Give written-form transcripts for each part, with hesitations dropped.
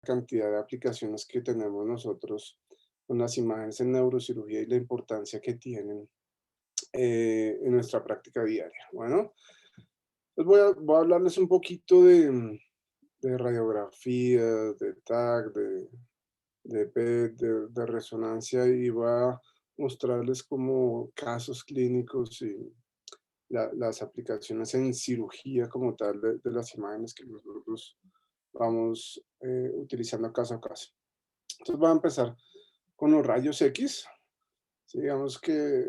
cantidad de aplicaciones que tenemos nosotros con las imágenes en neurocirugía y la importancia que tienen en nuestra práctica diaria. Bueno, pues voy a hablarles un poquito de radiografía, de TAC, de PET, de resonancia y voy a mostrarles como casos clínicos y las aplicaciones en cirugía como tal de las imágenes que nosotros vamos utilizando caso a caso. Entonces voy a empezar con los rayos X. Sí, digamos que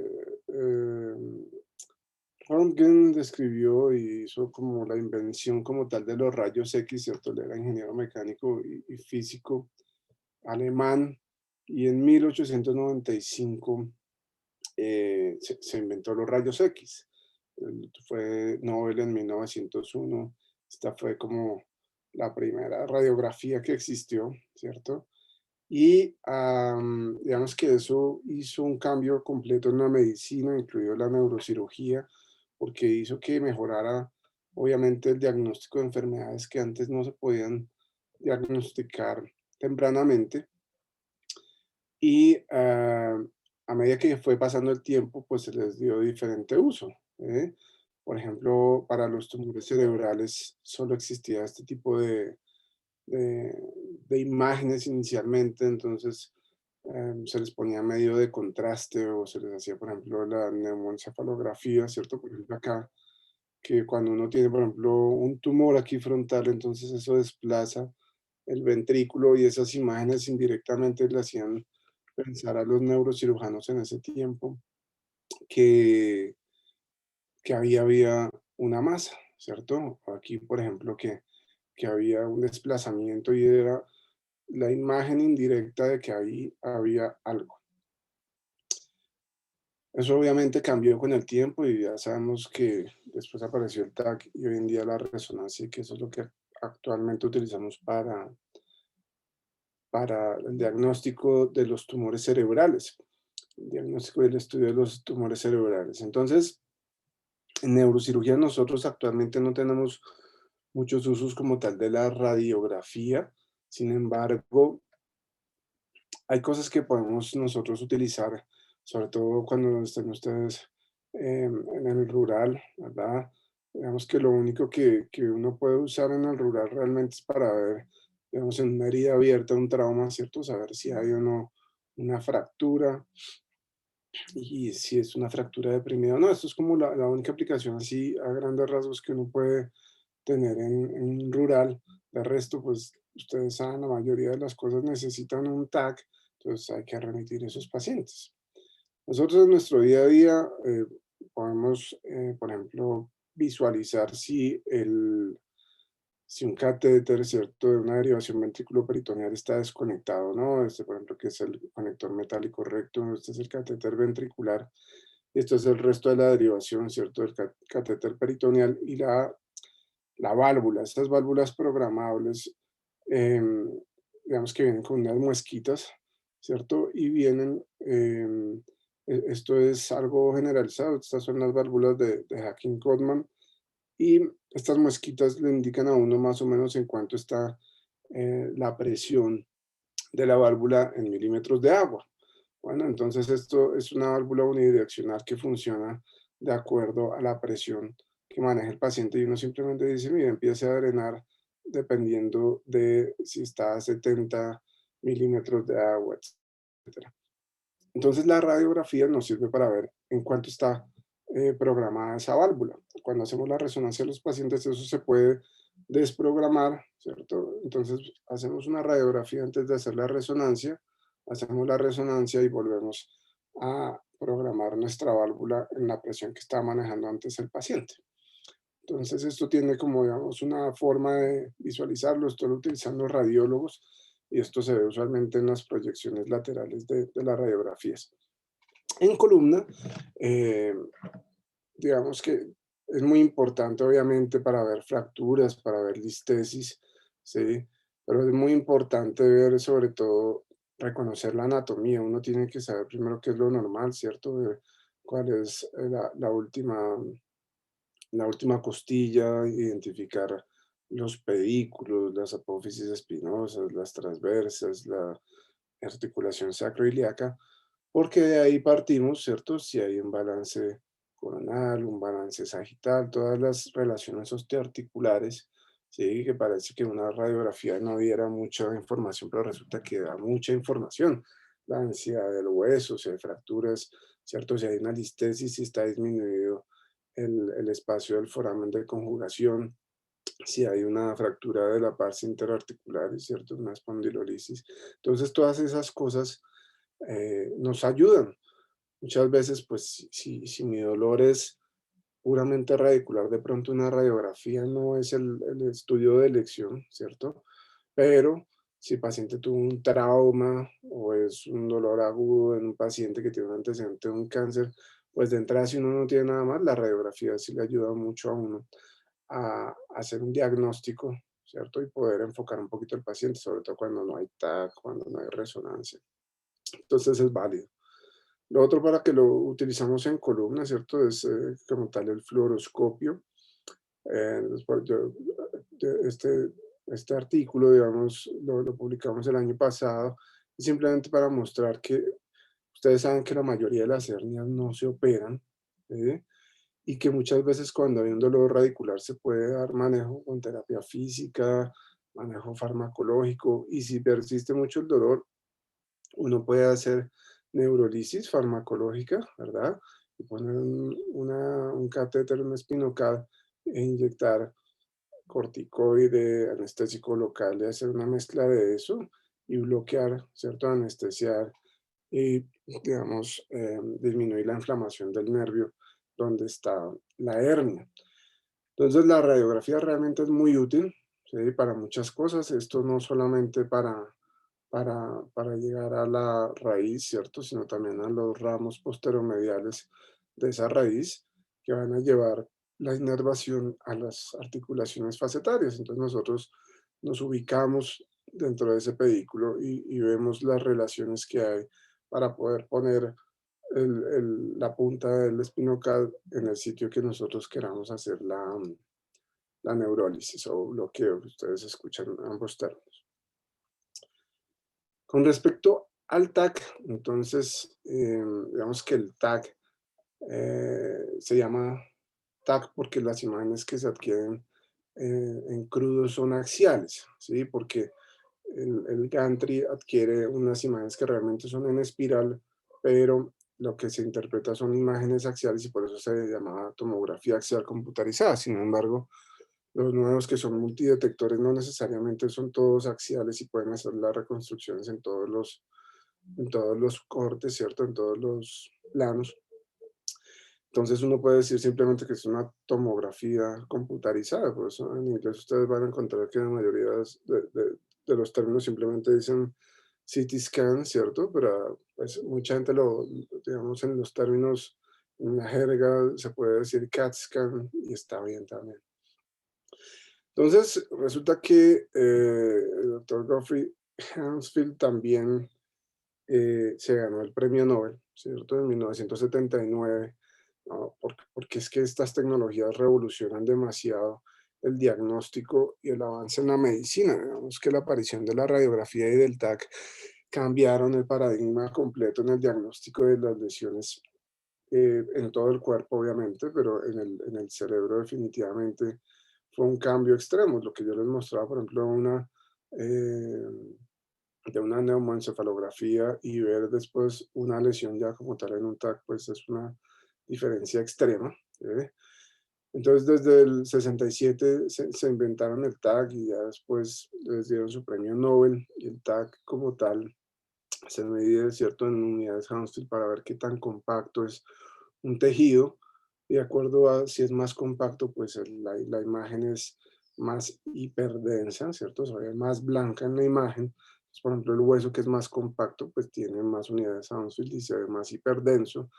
Röntgen describió y hizo como la invención como tal de los rayos X, ¿cierto? Él era ingeniero mecánico y físico alemán y en 1895 se inventó los rayos X. Fue Nobel en 1901. Esta fue como la primera radiografía que existió, ¿cierto? Y digamos que eso hizo un cambio completo en la medicina, incluido la neurocirugía, porque hizo que mejorara, obviamente, el diagnóstico de enfermedades que antes no se podían diagnosticar tempranamente. Y a medida que fue pasando el tiempo, pues se les dio diferente uso. ¿Eh? Por ejemplo, para los tumores cerebrales solo existía este tipo de, de imágenes inicialmente, entonces se les ponía medio de contraste o se les hacía, por ejemplo, la neumoencefalografía, ¿cierto? Por ejemplo, acá, que cuando uno tiene, por ejemplo, un tumor aquí frontal, entonces eso desplaza el ventrículo y esas imágenes indirectamente le hacían pensar a los neurocirujanos en ese tiempo que, que había una masa, ¿cierto? Aquí, por ejemplo, que había un desplazamiento y era la imagen indirecta de que ahí había algo. Eso obviamente cambió con el tiempo y ya sabemos que después apareció el TAC y hoy en día la resonancia, y que eso es lo que actualmente utilizamos para el diagnóstico de los tumores cerebrales, el diagnóstico y el estudio de los tumores cerebrales. Entonces, en neurocirugía nosotros actualmente no tenemos muchos usos como tal de la radiografía. Sin embargo, hay cosas que podemos nosotros utilizar, sobre todo cuando estén ustedes en el rural, ¿verdad? Digamos que lo único que uno puede usar en el rural realmente es para ver, digamos, en una herida abierta, un trauma, ¿cierto? Saber si hay o no una fractura y si es una fractura deprimida o no. Esto es como la única aplicación así a grandes rasgos que uno puede tener en rural. De resto, pues ustedes saben, la mayoría de las cosas necesitan un TAC, entonces hay que remitir esos pacientes. Nosotros en nuestro día a día podemos, por ejemplo, visualizar si un catéter, ¿cierto?, de una derivación ventriculoperitoneal está desconectado, ¿no? Este, por ejemplo, que es el conector metálico recto, este es el catéter ventricular, esto es el resto de la derivación, ¿cierto?, del catéter peritoneal y la válvula, estas válvulas programables, em, digamos que vienen con unas muesquitas, ¿cierto? Y vienen, esto es algo generalizado, estas son las válvulas de Hacking-Codman, y estas muesquitas le indican a uno más o menos en cuánto está la presión de la válvula en milímetros de agua. Bueno, entonces esto es una válvula unidireccional que funciona de acuerdo a la presión que maneja el paciente y uno simplemente dice, mira, empiece a drenar dependiendo de si está a 70 milímetros de agua, etcétera. Entonces la radiografía nos sirve para ver en cuánto está programada esa válvula. Cuando hacemos la resonancia de los pacientes, eso se puede desprogramar, ¿cierto? Entonces hacemos una radiografía antes de hacer la resonancia, hacemos la resonancia y volvemos a programar nuestra válvula en la presión que estaba manejando antes el paciente. Entonces esto tiene como, digamos, una forma de visualizarlo, esto lo utilizan los radiólogos y esto se ve usualmente en las proyecciones laterales de las radiografías. En columna, eh, digamos que es muy importante obviamente para ver fracturas, para ver listesis, ¿sí? Pero es muy importante ver sobre todo, reconocer la anatomía. Uno tiene que saber primero qué es lo normal, ¿cierto? Cuál es la última costilla, identificar los pedículos, las apófisis espinosas, las transversas, la articulación sacroiliaca, porque de ahí partimos, ¿cierto? Si hay un balance coronal, un balance sagital, todas las relaciones osteoarticulares, sí, que parece que una radiografía no diera mucha información, pero resulta que da mucha información. La ansiedad del hueso, si hay fracturas, ¿cierto? Si hay una listesis, si está disminuido el espacio del foramen de conjugación, si hay una fractura de la parte interarticular, ¿cierto? Una espondilolisis. Entonces, todas esas cosas nos ayudan. Muchas veces, pues, si mi dolor es puramente radicular, de pronto una radiografía no es el estudio de elección, ¿cierto? Pero si el paciente tuvo un trauma o es un dolor agudo en un paciente que tiene un antecedente de un cáncer, pues de entrada, si uno no tiene nada más, la radiografía sí le ayuda mucho a uno a hacer un diagnóstico, ¿cierto? Y poder enfocar un poquito al paciente, sobre todo cuando no hay TAC, cuando no hay resonancia. Entonces es válido. Lo otro para que lo utilizamos en columna, ¿cierto? Es como tal el fluoroscopio. Después este artículo, digamos, lo publicamos el año pasado, simplemente para mostrar que ustedes saben que la mayoría de las hernias no se operan, ¿sí? Y que muchas veces cuando hay un dolor radicular se puede dar manejo con terapia física, manejo farmacológico, y si persiste mucho el dolor, uno puede hacer neurolisis farmacológica, ¿verdad? Y poner un catéter, un espinocal e inyectar corticoide, anestésico local y hacer una mezcla de eso y bloquear, ¿cierto? Anestesiar y, digamos, disminuir la inflamación del nervio donde está la hernia. Entonces, la radiografía realmente es muy útil, ¿sí? Para muchas cosas. Esto no solamente para llegar a la raíz, ¿cierto? Sino también a los ramos posteromediales de esa raíz que van a llevar la inervación a las articulaciones facetarias. Entonces nosotros nos ubicamos dentro de ese pedículo y vemos las relaciones que hay para poder poner la punta del espinocal en el sitio que nosotros queramos hacer la neurólisis o bloqueo, que ustedes escuchan ambos términos. Con respecto al TAC, entonces, digamos que el TAC se llama TAC porque las imágenes que se adquieren en crudo son axiales, ¿sí? Porque el gantry adquiere unas imágenes que realmente son en espiral, pero lo que se interpreta son imágenes axiales y por eso se llama tomografía axial computarizada. Sin embargo, los nuevos que son multidetectores no necesariamente son todos axiales y pueden hacer las reconstrucciones en todos los cortes, ¿cierto? En todos los planos. Entonces uno puede decir simplemente que es una tomografía computarizada, por eso en inglés ustedes van a encontrar que la mayoría de los términos simplemente dicen CT scan, ¿cierto? Pero pues mucha gente digamos en los términos, en la jerga se puede decir CAT scan y está bien también. Entonces resulta que el doctor Geoffrey Hansfield también se ganó el premio Nobel, ¿cierto? En 1979, ¿no? Porque es que estas tecnologías revolucionan demasiado el diagnóstico y el avance en la medicina. Digamos que la aparición de la radiografía y del TAC cambiaron el paradigma completo en el diagnóstico de las lesiones en todo el cuerpo, obviamente, pero en el cerebro definitivamente fue un cambio extremo. Lo que yo les mostraba, por ejemplo, eh, de una neumoencefalografía y ver después una lesión ya como tal en un TAC, pues es una diferencia extrema. ¿Eh? Entonces, desde el 67 se inventaron el TAC y ya después les dieron su premio Nobel y el TAC como tal se mide, ¿cierto?, en unidades Hounsfield para ver qué tan compacto es un tejido. Y de acuerdo a si es más compacto, pues la imagen es más hiperdensa, ¿cierto? Se ve más blanca en la imagen. Entonces, por ejemplo, el hueso que es más compacto, pues tiene más unidades Hounsfield y se ve más hiperdenso.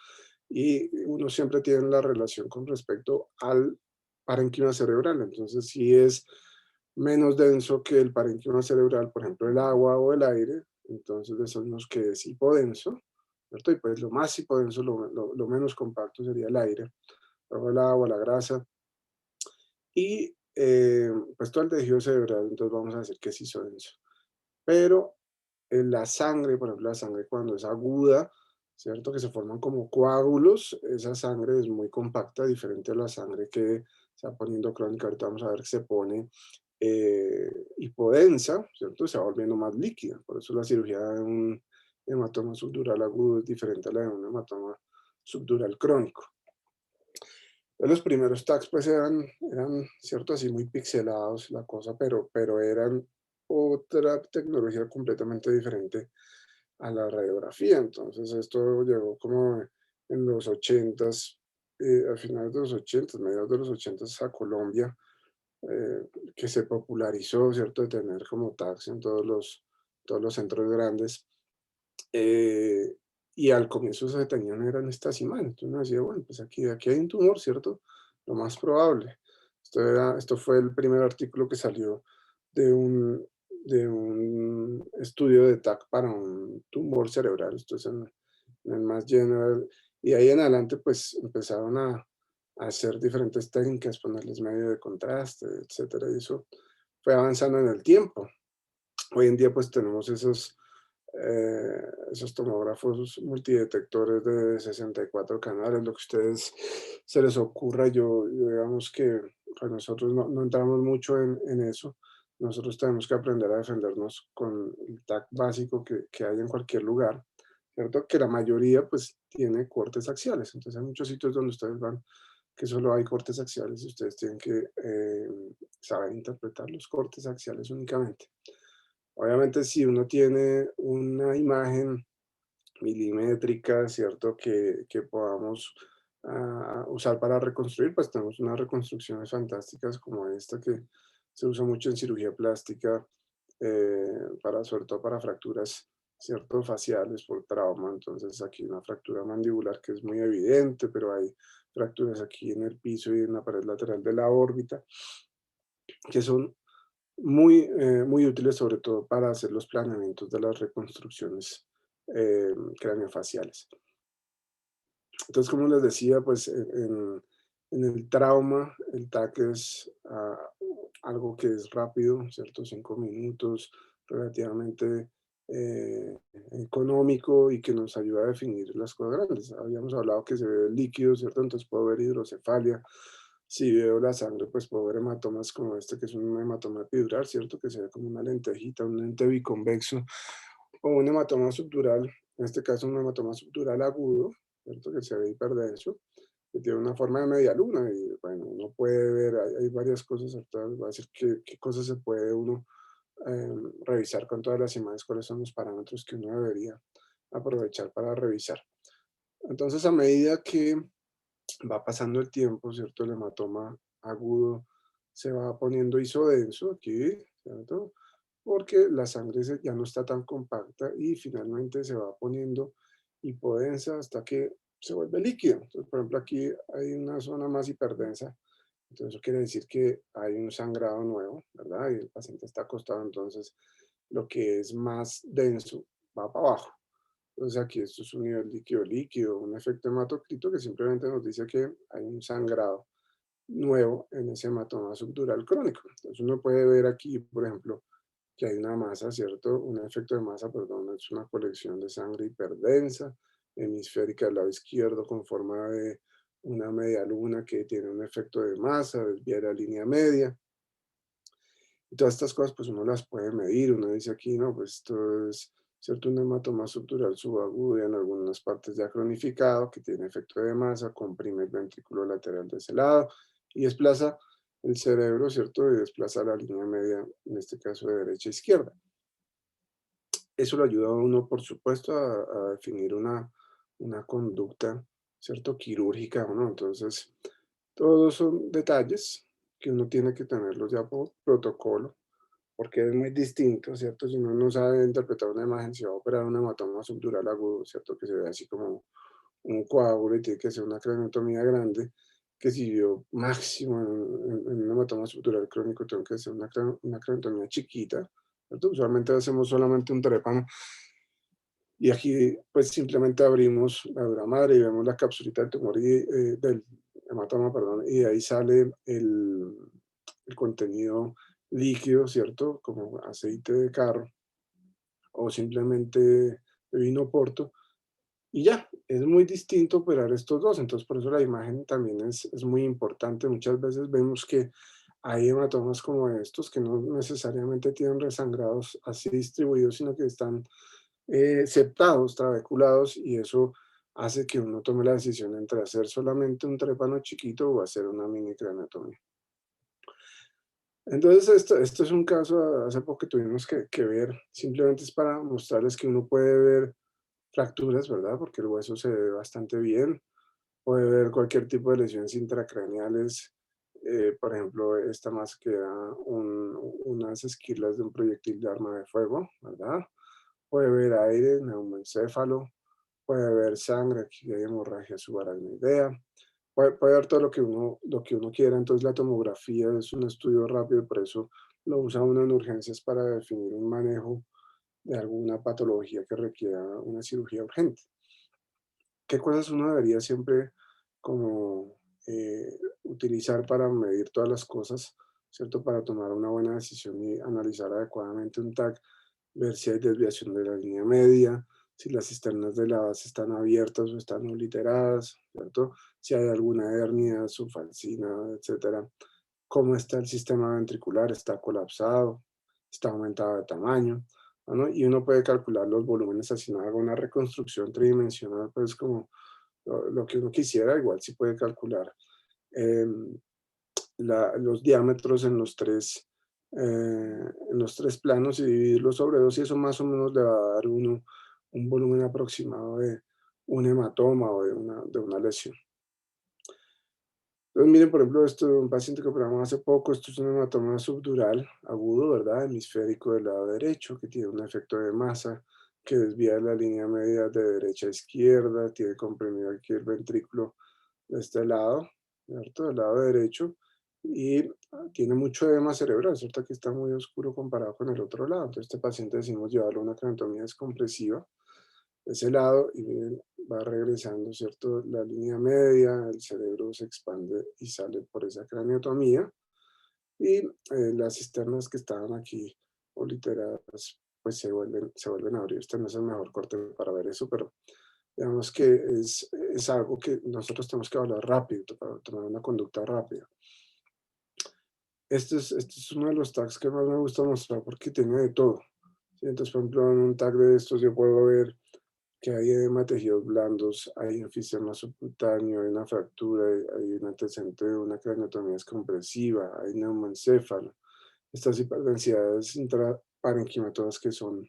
Y uno siempre tiene la relación con respecto al parénquima cerebral. Entonces, si es menos denso que el parénquima cerebral, por ejemplo, el agua o el aire, entonces decimos que es hipodenso, ¿cierto? Y pues lo más hipodenso, lo menos compacto sería el aire, luego el agua, la grasa. Y pues todo el tejido cerebral, entonces vamos a decir que es hizo denso. Pero la sangre, por ejemplo, la sangre cuando es aguda, ¿cierto? Que se forman como coágulos, esa sangre es muy compacta, diferente a la sangre que se va poniendo crónica. Ahorita vamos a ver que se pone hipodensa, ¿cierto? Se va volviendo más líquida. Por eso la cirugía de un hematoma subdural agudo es diferente a la de un hematoma subdural crónico. Los primeros tags pues eran, cierto, así muy pixelados la cosa, pero eran otra tecnología completamente diferente a la radiografía. Entonces esto llegó como en los ochentas, a finales de los ochentas, mediados de los ochentas a Colombia, que se popularizó, ¿cierto?, de tener como tags en todos los centros grandes. eh, y al comienzo se tenían eran estas imágenes. Entonces uno decía, bueno, pues aquí hay un tumor, ¿cierto? Lo más probable. Esto fue el primer artículo que salió de un estudio de TAC para un tumor cerebral. Esto es en el Mass General. Y ahí en adelante, pues empezaron a hacer diferentes técnicas, ponerles medio de contraste, etcétera. Y eso fue avanzando en el tiempo. Hoy en día, pues tenemos esos tomógrafos multidetectores de 64 canales, lo que a ustedes se les ocurra. Yo digamos que pues nosotros no entramos mucho en eso. Nosotros tenemos que aprender a defendernos con el TAC básico que hay en cualquier lugar, ¿cierto? Que la mayoría pues tiene cortes axiales. Entonces hay muchos sitios donde ustedes van que solo hay cortes axiales y ustedes tienen que saber interpretar los cortes axiales únicamente. Obviamente, si uno tiene una imagen milimétrica, ¿cierto? Que podamos usar para reconstruir, pues tenemos unas reconstrucciones fantásticas como esta que se usa mucho en cirugía plástica, sobre todo para fracturas, ¿cierto? Faciales por trauma. Entonces aquí una fractura mandibular que es muy evidente, pero hay fracturas aquí en el piso y en la pared lateral de la órbita, que son muy útiles, sobre todo para hacer los planeamientos de las reconstrucciones craneofaciales. Entonces, como les decía, pues en el trauma, el TAC es algo que es rápido, ¿cierto? 5 minutos, relativamente eh, económico y que nos ayuda a definir las cosas grandes. Habíamos hablado que se ve el líquido, ¿cierto? Entonces puedo ver hidrocefalia. Si veo la sangre, pues puedo ver hematomas como este, que es un hematoma epidural, ¿cierto? Que se ve como una lentejita, un lente biconvexo, o un hematoma subdural, en este caso un hematoma subdural agudo, ¿cierto? Que se ve hiperdenso, que tiene una forma de media luna. Y bueno, uno puede ver, hay varias cosas, ahorita les voy a decir qué cosas se puede uno revisar con todas las imágenes, cuáles son los parámetros que uno debería aprovechar para revisar. Entonces, a medida que va pasando el tiempo, ¿cierto? El hematoma agudo se va poniendo isodenso aquí, ¿cierto? Porque la sangre ya no está tan compacta y finalmente se va poniendo hipodensa hasta que se vuelve líquido. Entonces, por ejemplo, aquí hay una zona más hiperdensa. Entonces, eso quiere decir que hay un sangrado nuevo, ¿verdad? Y el paciente está acostado, entonces lo que es más denso va para abajo. Entonces aquí esto es un nivel líquido líquido, un efecto hematocrito que simplemente nos dice que hay un sangrado nuevo en ese hematoma subdural crónico. Entonces uno puede ver aquí, por ejemplo, que hay una masa, ¿cierto? Un efecto de masa, perdón, es una colección de sangre hiperdensa, hemisférica del lado izquierdo con forma de una media luna que tiene un efecto de masa, desvía la línea media. Y todas estas cosas, pues uno las puede medir. Uno dice aquí, no, pues esto es, ¿cierto? Un hematoma subdural subagudo y en algunas partes ya cronificado, que tiene efecto de masa, comprime el ventrículo lateral de ese lado y desplaza el cerebro, ¿cierto? Y desplaza la línea media, en este caso de derecha a izquierda. Eso lo ayuda a uno, por supuesto, a definir una conducta, ¿cierto? Quirúrgica o no. Entonces, todos son detalles que uno tiene que tenerlos ya por protocolo, porque es muy distinto, ¿cierto? Si uno no sabe interpretar una imagen, si va a operar un hematoma subdural agudo, ¿cierto? Que se ve así como un coágulo y tiene que ser una craniotomía grande, que si yo máximo en un hematoma subdural crónico tengo que hacer una craniotomía chiquita, ¿cierto? Usualmente hacemos solamente un trépano y aquí pues simplemente abrimos la dura madre y vemos la capsulita del tumor y del hematoma, perdón, y de ahí sale el contenido líquido, ¿cierto? Como aceite de carro o simplemente de vino porto. Y ya, es muy distinto operar estos dos, entonces por eso la imagen también es muy importante. Muchas veces vemos que hay hematomas como estos que no necesariamente tienen resangrados así distribuidos, sino que están septados, trabeculados, y eso hace que uno tome la decisión entre hacer solamente un trépano chiquito o hacer una mini craneotomía. Entonces, esto es un caso hace poco que tuvimos que ver, simplemente es para mostrarles que uno puede ver fracturas, ¿verdad? Porque el hueso se ve bastante bien, puede ver cualquier tipo de lesiones intracraneales, por ejemplo, esta más que era unas esquirlas de un proyectil de arma de fuego, ¿verdad? Puede ver aire, neumoencéfalo, puede ver sangre, aquí hay hemorragia subaracnoidea, puede ver todo lo que uno quiera. Entonces la tomografía es un estudio rápido, por eso lo usa uno en urgencias para definir un manejo de alguna patología que requiera una cirugía urgente. ¿Qué cosas uno debería siempre como utilizar para medir todas las cosas, ¿cierto? Para tomar una buena decisión y analizar adecuadamente un TAC, ver si hay desviación de la línea media, si las cisternas de la base están abiertas o están obliteradas, ¿cierto? Si hay alguna hernia subfalcina, etcétera. ¿Cómo está el sistema ventricular? ¿Está colapsado? ¿Está aumentado de tamaño? ¿No? Y uno puede calcular los volúmenes así no haga una reconstrucción tridimensional, pues como lo que uno quisiera, igual sí puede calcular em, los diámetros en los tres planos y dividirlos sobre dos, y eso más o menos le va a dar uno un volumen aproximado de un hematoma o de una lesión. Entonces, miren, por ejemplo, esto de un paciente que operamos hace poco, esto es un hematoma subdural agudo, ¿verdad? Hemisférico del lado derecho, que tiene un efecto de masa que desvía la línea media de derecha a izquierda, tiene comprimido aquí el ventrículo de este lado, ¿cierto? Del lado derecho, y tiene mucho edema cerebral, ¿cierto? Que está muy oscuro comparado con el otro lado. Entonces, este paciente decimos llevarlo a una craniotomía descompresiva de ese lado y miren, va regresando, ¿cierto? La línea media, el cerebro se expande y sale por esa craniotomía, y las cisternas que estaban aquí obliteradas pues se vuelven a abrir. Este no es el mejor corte para ver eso, pero digamos que es algo que nosotros tenemos que hablar rápido, para tomar una conducta rápida. Este es uno de los tags que más me gusta mostrar porque tiene de todo, ¿sí? Entonces, por ejemplo, en un tag de estos yo puedo ver que hay edema de tejidos blandos, hay enfisema subcutáneo, hay una fractura, hay un antecedente de una craniotomía descompresiva, hay neumoencéfalo, estas hiperdensidades intraparenquimatodas que son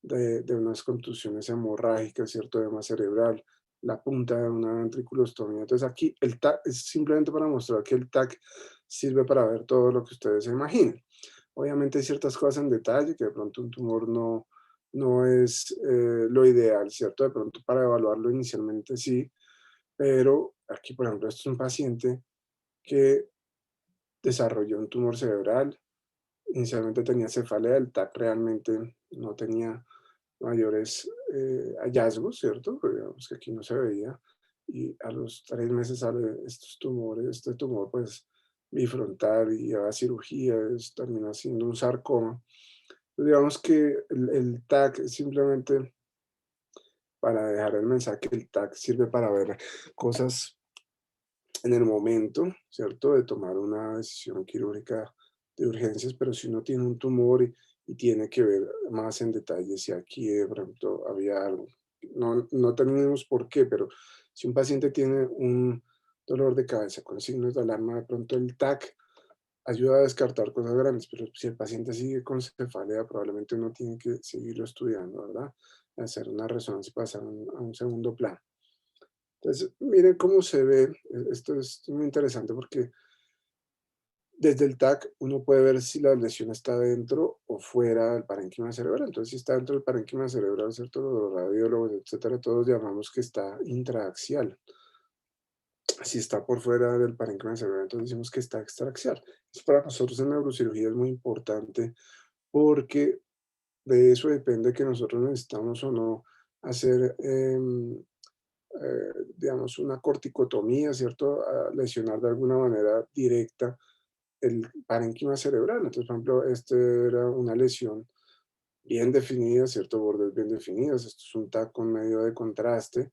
de unas contusiones hemorrágicas, cierto edema cerebral, la punta de una ventriculostomía. Entonces aquí el TAC es simplemente para mostrar que el TAC sirve para ver todo lo que ustedes se imaginen. Obviamente hay ciertas cosas en detalle que de pronto un tumor no es lo ideal, ¿cierto? De pronto para evaluarlo inicialmente sí, pero aquí, por ejemplo, esto es un paciente que desarrolló un tumor cerebral, inicialmente tenía cefalea, el TAC realmente no tenía mayores hallazgos, ¿cierto? Pero digamos que aquí no se veía, y a los 3 meses sale estos tumores, este tumor pues bifrontal y a cirugía, termina siendo un sarcoma. Digamos que el TAC es simplemente para dejar el mensaje, que el TAC sirve para ver cosas en el momento, ¿cierto? De tomar una decisión quirúrgica de urgencias, pero si uno tiene un tumor y tiene que ver más en detalle si aquí, por ejemplo, había algo. No tenemos por qué, pero si un paciente tiene un dolor de cabeza con signos de alarma, de pronto el TAC ayuda a descartar cosas grandes, pero si el paciente sigue con cefalea, probablemente uno tiene que seguirlo estudiando, ¿verdad? Hacer una resonancia y pasar a un segundo plano. Entonces, miren cómo se ve. Esto es muy interesante porque desde el TAC uno puede ver si la lesión está dentro o fuera del parénquima cerebral. Entonces, si está dentro del parénquima cerebral, ¿cierto? Los radiólogos, etcétera, todos llamamos que está intraaxial. Si está por fuera del parénquima cerebral, entonces decimos que está extraaxial. Eso para nosotros en neurocirugía es muy importante porque de eso depende que nosotros necesitamos o no hacer digamos, una corticotomía, ¿cierto? A lesionar de alguna manera directa el parénquima cerebral. Entonces, por ejemplo, este era una lesión bien definida, ¿cierto? Bordes bien definidos. Esto es un TAC con medio de contraste,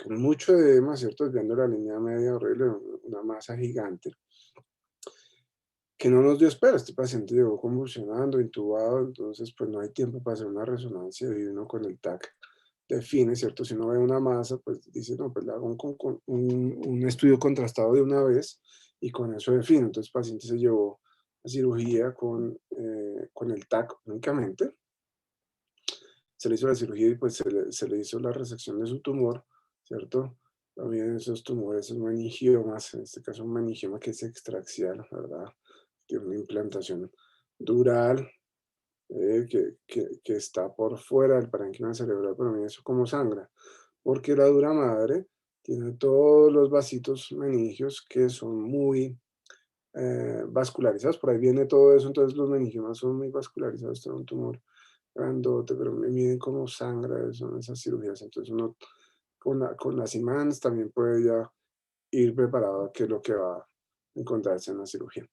con mucho edema, ¿cierto? Viendo la línea media horrible, una masa gigante, que no nos dio espera. Este paciente llegó convulsionando, intubado, entonces pues no hay tiempo para hacer una resonancia y uno con el TAC define, ¿cierto? Si uno ve una masa, pues dice, no, pues le hago un estudio contrastado de una vez y con eso define. Entonces el paciente se llevó a cirugía con el TAC únicamente. Se le hizo la cirugía y pues se le hizo la resección de su tumor, ¿cierto? También esos tumores, esos meningiomas, en este caso un meningioma que es extraxial, ¿verdad? Tiene una implantación dural, que está por fuera del parénquima cerebral, pero mira eso como sangra, porque la dura madre tiene todos los vasitos meningios que son muy vascularizados, por ahí viene todo eso, entonces los meningiomas son muy vascularizados, tiene un tumor grandote, pero me miden como sangra, son esas cirugías, entonces uno con las IMANs también puede ya ir preparado a qué es lo que va a encontrarse en la cirugía.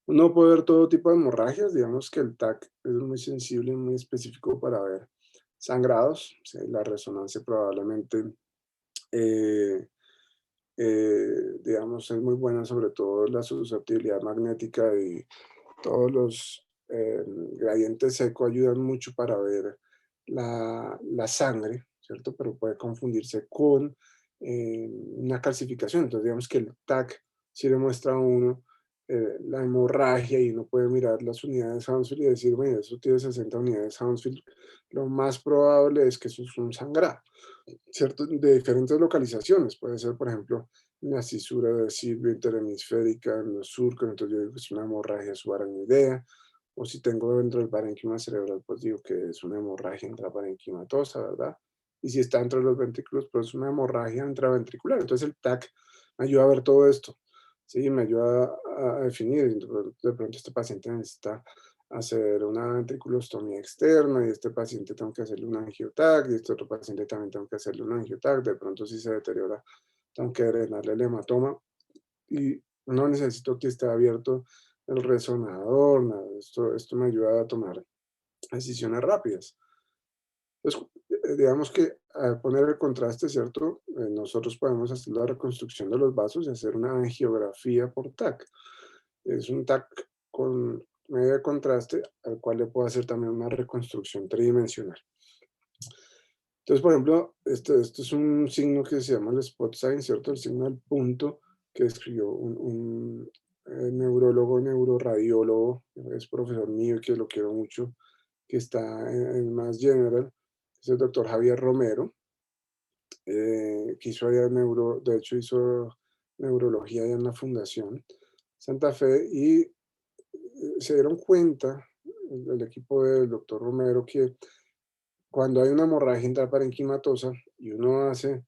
Uno puede ver todo tipo de hemorragias, digamos que el TAC es muy sensible y muy específico para ver sangrados, sí, la resonancia probablemente, eh, digamos, es muy buena, sobre todo la susceptibilidad magnética y todos los gradientes seco ayudan mucho para ver la sangre, ¿cierto? Pero puede confundirse con una calcificación. Entonces, digamos que el TAC sí le muestra a uno la hemorragia y uno puede mirar las unidades Hounsfield y decir, bueno, eso tiene 60 unidades Hounsfield. Lo más probable es que eso es un sangrado, ¿cierto? De diferentes localizaciones. Puede ser, por ejemplo, una cisura de silvio interhemisférica en los surcos, entonces yo digo que es una hemorragia subaracnoidea, o si tengo dentro del parénquima cerebral, pues digo que es una hemorragia intraparenquimatosa, ¿verdad? Y si está dentro de los ventrículos, pues es una hemorragia intraventricular. Entonces el TAC me ayuda a ver todo esto, ¿sí? Me ayuda a definir, de pronto este paciente necesita hacer una ventriculostomía externa y este paciente tengo que hacerle un angiotac y este otro paciente también tengo que hacerle un angiotac, de pronto si se deteriora tengo que drenarle el hematoma y no necesito que esté abierto el resonador, nada. Esto me ayuda a tomar decisiones rápidas. Entonces, digamos que al poner el contraste, ¿cierto? Nosotros podemos hacer la reconstrucción de los vasos y hacer una angiografía por TAC. Es un TAC con medio de contraste al cual le puedo hacer también una reconstrucción tridimensional. Entonces, por ejemplo, esto es un signo que se llama el spot sign, ¿cierto? El signo del punto que escribió un neurólogo, neuroradiólogo, es profesor mío y que lo quiero mucho, que está en Mass General, es el doctor Javier Romero, que hizo allá de hecho hizo neurología allá en la Fundación Santa Fe y se dieron cuenta, el equipo del doctor Romero, que cuando hay una hemorragia intraparenquimatosa y uno hace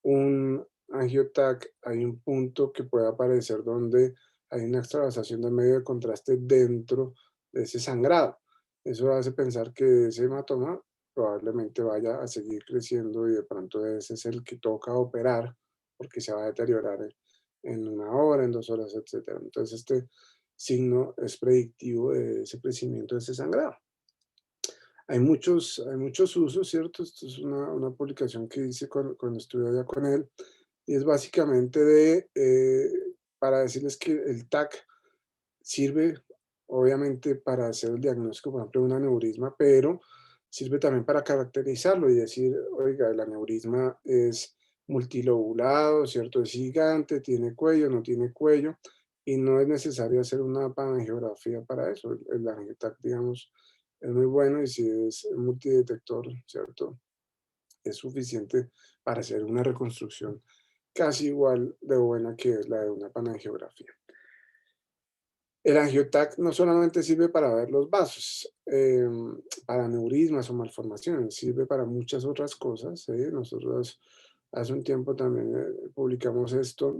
un angiotac, hay un punto que puede aparecer donde hay una extravasación del medio de contraste dentro de ese sangrado. Eso hace pensar que ese hematoma probablemente vaya a seguir creciendo y de pronto ese es el que toca operar porque se va a deteriorar en una hora, en 2 horas, etcétera. Entonces este signo es predictivo de ese crecimiento de ese sangrado. Hay muchos usos, ¿cierto? Esto es una publicación que hice cuando estuve allá con él, y es básicamente para decirles que el TAC sirve, obviamente, para hacer el diagnóstico, por ejemplo, de un aneurisma, pero sirve también para caracterizarlo y decir, oiga, el aneurisma es multilobulado, ¿cierto? Es gigante, tiene cuello, no tiene cuello, y no es necesario hacer una panangiografía para eso. El angiotac, digamos, es muy bueno y si es multidetector, ¿cierto? Es suficiente para hacer una reconstrucción casi igual de buena que es la de una panangiografía. El angiotac no solamente sirve para ver los vasos, para aneurismas o malformaciones, sirve para muchas otras cosas. Nosotros hace un tiempo también publicamos esto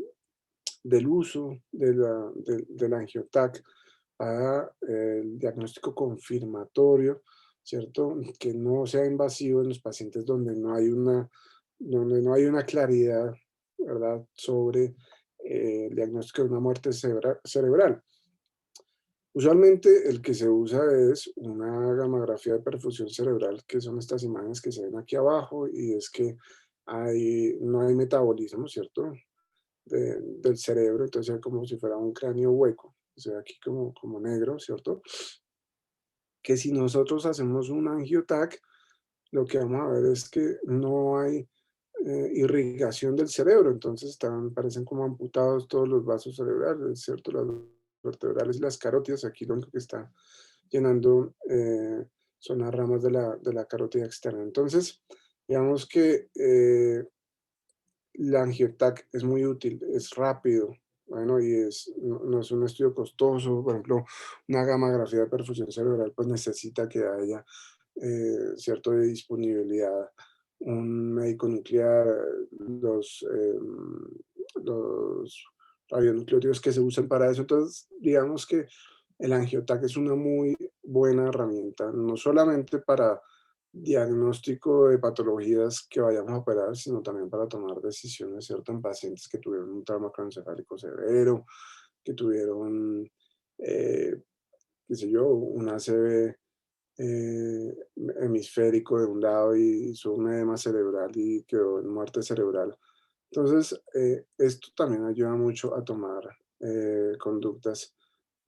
del uso del angiotac para el diagnóstico confirmatorio, ¿cierto? Que no sea invasivo en los pacientes donde no hay una claridad, ¿verdad?, sobre el diagnóstico de una muerte cerebral. Usualmente el que se usa es una gamografía de perfusión cerebral, que son estas imágenes que se ven aquí abajo, y es que no hay metabolismo, ¿cierto? Del cerebro, entonces es como si fuera un cráneo hueco, o sea, aquí como negro, ¿cierto? Que si nosotros hacemos un angiotac, lo que vamos a ver es que no hay irrigación del cerebro, entonces parecen como amputados todos los vasos cerebrales, ¿cierto? Las vertebrales y las carótidas, aquí lo único que está llenando son las ramas de la carótida externa. Entonces, digamos que la angiotac es muy útil, es rápido, bueno, y no es un estudio costoso. Por ejemplo, una gamografía de perfusión cerebral pues necesita que haya cierto de disponibilidad, un médico nuclear, los radionucleótidos que se usan para eso. Entonces, digamos que el angiotac es una muy buena herramienta, no solamente para diagnóstico de patologías que vayamos a operar, sino también para tomar decisiones, ¿cierto? En pacientes que tuvieron un trauma craneoencefálico severo, que tuvieron, eh, qué sé yo, un ACV hemisférico de un lado y hizo un edema cerebral y quedó en muerte cerebral. Entonces, esto también ayuda mucho a tomar conductas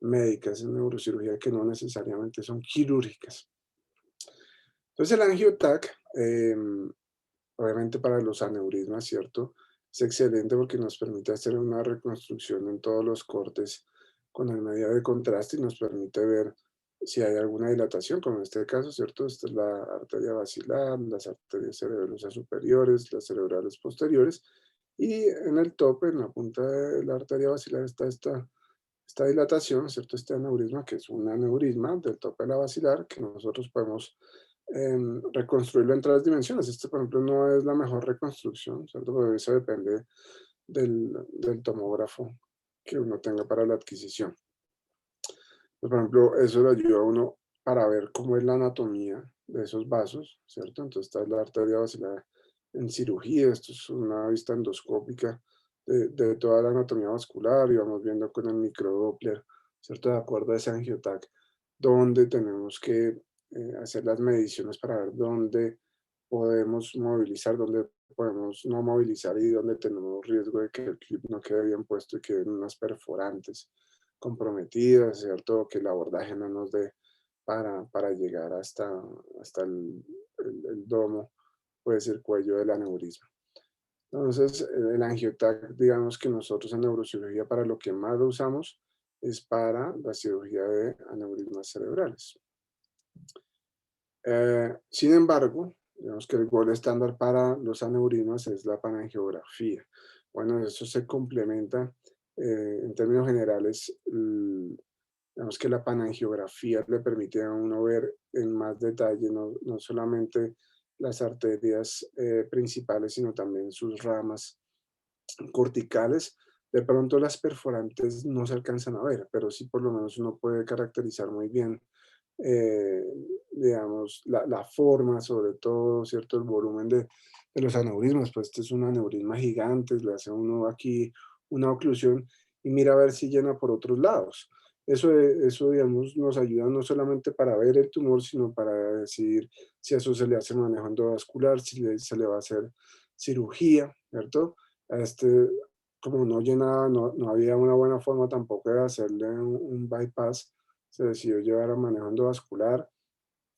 médicas en neurocirugía que no necesariamente son quirúrgicas. Entonces, el angiotac, obviamente para los aneurismas, ¿cierto? Es excelente porque nos permite hacer una reconstrucción en todos los cortes con el medio de contraste y nos permite ver si hay alguna dilatación, como en este caso, ¿cierto? Esta es la arteria basilar, las arterias cerebrosas superiores, las cerebrales posteriores, y en el tope, en la punta de la arteria basilar, está esta dilatación, ¿cierto? Este aneurisma, que es un aneurisma del tope de la basilar, que nosotros podemos reconstruirlo en 3 dimensiones. Este, por ejemplo, no es la mejor reconstrucción, ¿cierto? Porque eso depende del tomógrafo que uno tenga para la adquisición. Pues, por ejemplo, eso le ayuda a uno para ver cómo es la anatomía de esos vasos, ¿cierto? Entonces, esta es la arteria basilar en cirugía, esto es una vista endoscópica de toda la anatomía vascular, y vamos viendo con el microdoppler, ¿cierto? De acuerdo a ese angiotac, dónde tenemos que hacer las mediciones para ver dónde podemos movilizar, dónde podemos no movilizar y dónde tenemos riesgo de que el clip no quede bien puesto y queden unas perforantes comprometidas, ¿cierto? Que el abordaje no nos dé para llegar hasta el domo, puede ser el cuello del aneurisma. Entonces, el angiotac, digamos que nosotros en neurocirugía para lo que más lo usamos es para la cirugía de aneurismas cerebrales. Sin embargo, digamos que el gol estándar para los aneurismas es la panangiografía. Bueno, eso se complementa en términos generales. Digamos que la panangiografía le permite a uno ver en más detalle no solamente las arterias principales, sino también sus ramas corticales. De pronto las perforantes no se alcanzan a ver, pero sí por lo menos uno puede caracterizar muy bien, eh, digamos, la forma, sobre todo, ¿cierto? El volumen de los aneurismas. Pues este es un aneurisma gigante, le hace a uno aquí una oclusión y mira a ver si llena por otros lados. Eso, digamos, nos ayuda no solamente para ver el tumor, sino para decidir si a eso se le hace manejo endovascular, si se le va a hacer cirugía, ¿cierto? A este, como no llenaba, no había una buena forma tampoco de hacerle un bypass, se decidió llevar a manejo endovascular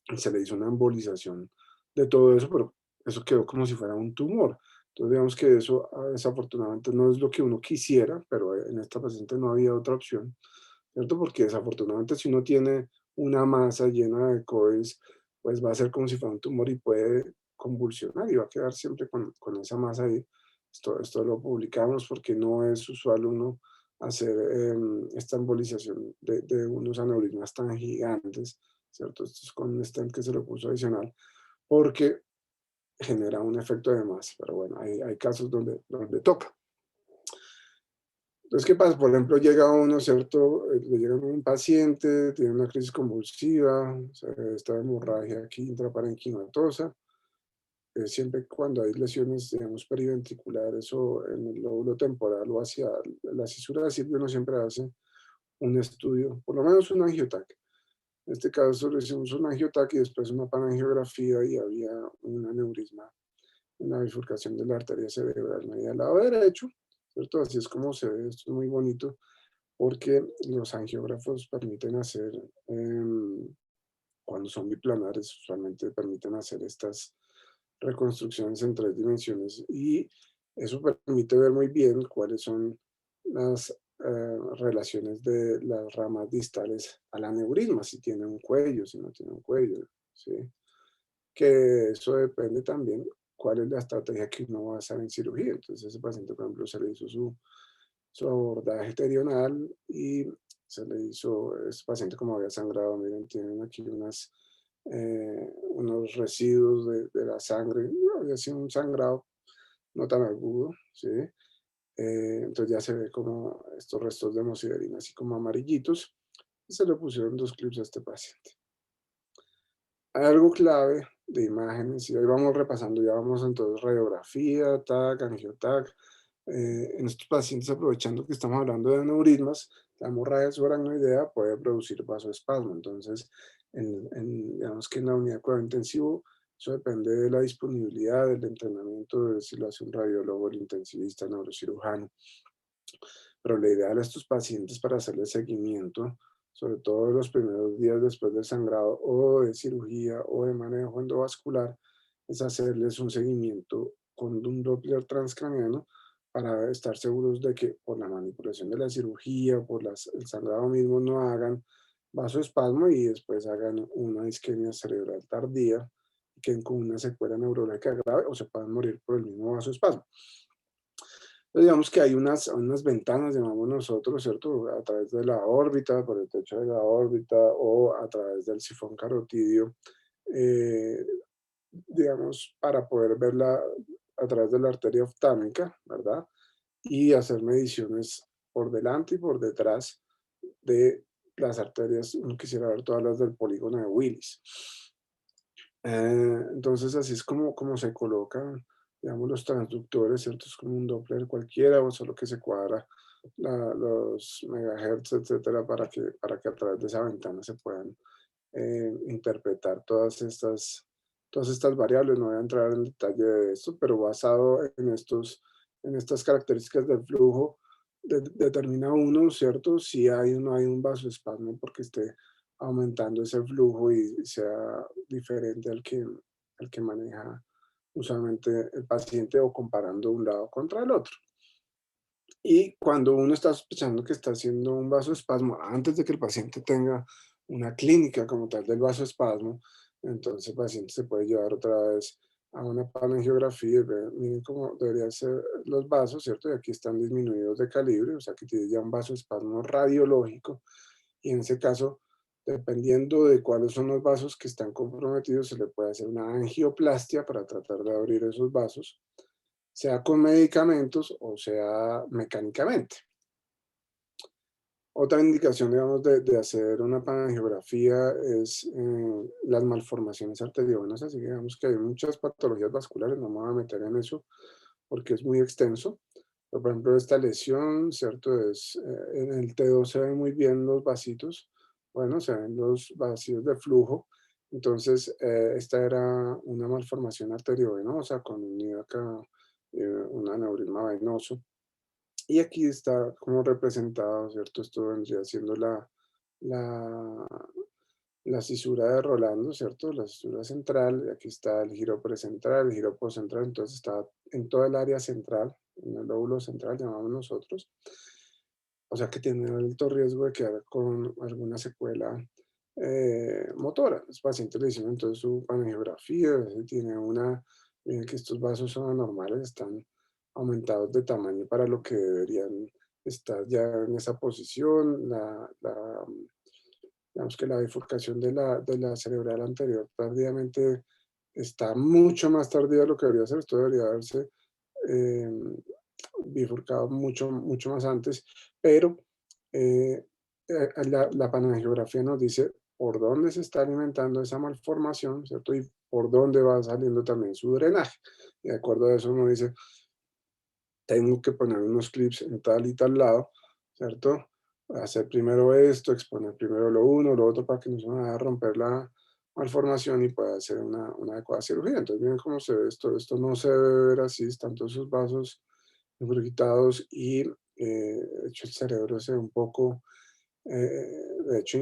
y se le hizo una embolización de todo eso, pero eso quedó como si fuera un tumor. Entonces, digamos que eso desafortunadamente no es lo que uno quisiera, pero en esta paciente no había otra opción, ¿cierto? Porque desafortunadamente si uno tiene una masa llena de COEs, pues va a ser como si fuera un tumor y puede convulsionar y va a quedar siempre con esa masa ahí. Esto lo publicamos porque no es usual uno hacer esta embolización de unos aneurismas tan gigantes, ¿cierto? Esto es con un stent que se le puso adicional, porque genera un efecto de masa, pero bueno, hay casos donde toca. Entonces, ¿qué pasa? Por ejemplo, llega uno, ¿cierto? Le llega un paciente, tiene una crisis convulsiva, o sea, esta hemorragia aquí intraparenquimatosa, siempre cuando hay lesiones, digamos, periventriculares o en el lóbulo temporal o hacia la cisura de Silvio, uno siempre hace un estudio, por lo menos un angiotac. En este caso le hicimos un angiotac y después una panangiografía y había un aneurisma, una bifurcación de la arteria cerebral media al lado derecho, ¿cierto? Así es como se ve, esto es muy bonito porque los angiógrafos permiten hacer, cuando son biplanares, usualmente permiten hacer estas reconstrucciones en 3 dimensiones y eso permite ver muy bien cuáles son las relaciones de las ramas distales al aneurisma, si tiene un cuello, si no tiene un cuello, ¿sí? Que eso depende también cuál es la estrategia que uno va a hacer en cirugía. Entonces, ese paciente, por ejemplo, se le hizo su abordaje terional y se le hizo, ese paciente como había sangrado, miren, tienen aquí unos residuos de la sangre, no, había sido un sangrado no tan agudo, ¿sí? Entonces ya se ve como estos restos de hemosiderina, así como amarillitos, y se le pusieron 2 clips a este paciente. Hay algo clave de imágenes, y ahí vamos repasando, ya vamos entonces radiografía, TAC, angioTAC, en estos pacientes, aprovechando que estamos hablando de aneurismas, la hemorragia subaracnoidea puede producir vasoespasmo. Entonces, digamos que en la unidad de cuidado intensivo, eso depende de la disponibilidad, del entrenamiento, de si lo hace un radiólogo, el intensivista, el neurocirujano. Pero la idea de estos pacientes para hacerle seguimiento, sobre todo en los primeros días después del sangrado o de cirugía o de manejo endovascular, es hacerles un seguimiento con un Doppler transcraniano para estar seguros de que por la manipulación de la cirugía o por el sangrado mismo no hagan vasoespasmo y después hagan una isquemia cerebral tardía y queden con una secuela neurológica grave o se puedan morir por el mismo vasoespasmo. Entonces, digamos que hay unas ventanas, llamamos nosotros, ¿cierto? A través de la órbita, por el techo de la órbita o a través del sifón carotidio, eh, digamos, para poder verla a través de la arteria oftámica, ¿verdad? Y hacer mediciones por delante y por detrás de las arterias. Uno quisiera ver todas las del polígono de Willis. Entonces, así es como se colocan, digamos, los transductores, ¿cierto? Es como un Doppler cualquiera, o solo que se cuadra los megahertz, etcétera, para que a través de esa ventana se puedan interpretar todas estas variables. No voy a entrar en detalle de esto, pero basado en estas características del flujo, determina uno, ¿cierto? Si hay o no hay un vasoespasmo porque esté aumentando ese flujo y sea diferente al que maneja usualmente el paciente o comparando un lado contra el otro. Y cuando uno está sospechando que está haciendo un vasoespasmo, antes de que el paciente tenga una clínica como tal del vasoespasmo, entonces el paciente se puede llevar otra vez a una panangiografía y ver, miren cómo deberían ser los vasos, ¿cierto? Y aquí están disminuidos de calibre, o sea que tiene ya un vasoespasmo radiológico. Y en ese caso, dependiendo de cuáles son los vasos que están comprometidos, se le puede hacer una angioplastia para tratar de abrir esos vasos, sea con medicamentos o sea mecánicamente. Otra indicación, digamos, de hacer una panangiografía es las malformaciones arteriovenosas. Así que digamos que hay muchas patologías vasculares, no me voy a meter en eso porque es muy extenso. Pero, por ejemplo, esta lesión, ¿cierto? En el T2 se ven muy bien los vasitos, bueno, se ven los vacíos de flujo. Entonces, esta era una malformación arteriovenosa con unido acá un aneurisma venoso. Y aquí está como representado, ¿cierto? Esto vendría siendo la, la cisura de Rolando, ¿cierto? La cisura central, y aquí está el giro precentral, el giro postcentral, entonces está en toda el área central, en el lóbulo central, llamamos nosotros. O sea que tiene alto riesgo de quedar con alguna secuela motora. Los pacientes le hicieron entonces su panangiografía, tiene miren que estos vasos son anormales, están aumentados de tamaño para lo que deberían estar ya en esa posición. Digamos que la bifurcación de la cerebral anterior tardíamente está mucho más tardía de lo que debería ser. Esto debería haberse eh, bifurcado mucho, mucho más antes, pero la panangiografía nos dice por dónde se está alimentando esa malformación, ¿cierto? Y por dónde va saliendo también su drenaje. Y de acuerdo a eso uno dice, tengo que poner unos clips en tal y tal lado, ¿cierto? hacer primero esto, exponer primero lo uno, lo otro, para que no se vaya a romper la malformación y pueda hacer una adecuada cirugía. Entonces, miren cómo se ve esto. Esto no se debe ver así, están todos esos vasos quitados y, de hecho, el cerebro se ve un poco, de hecho,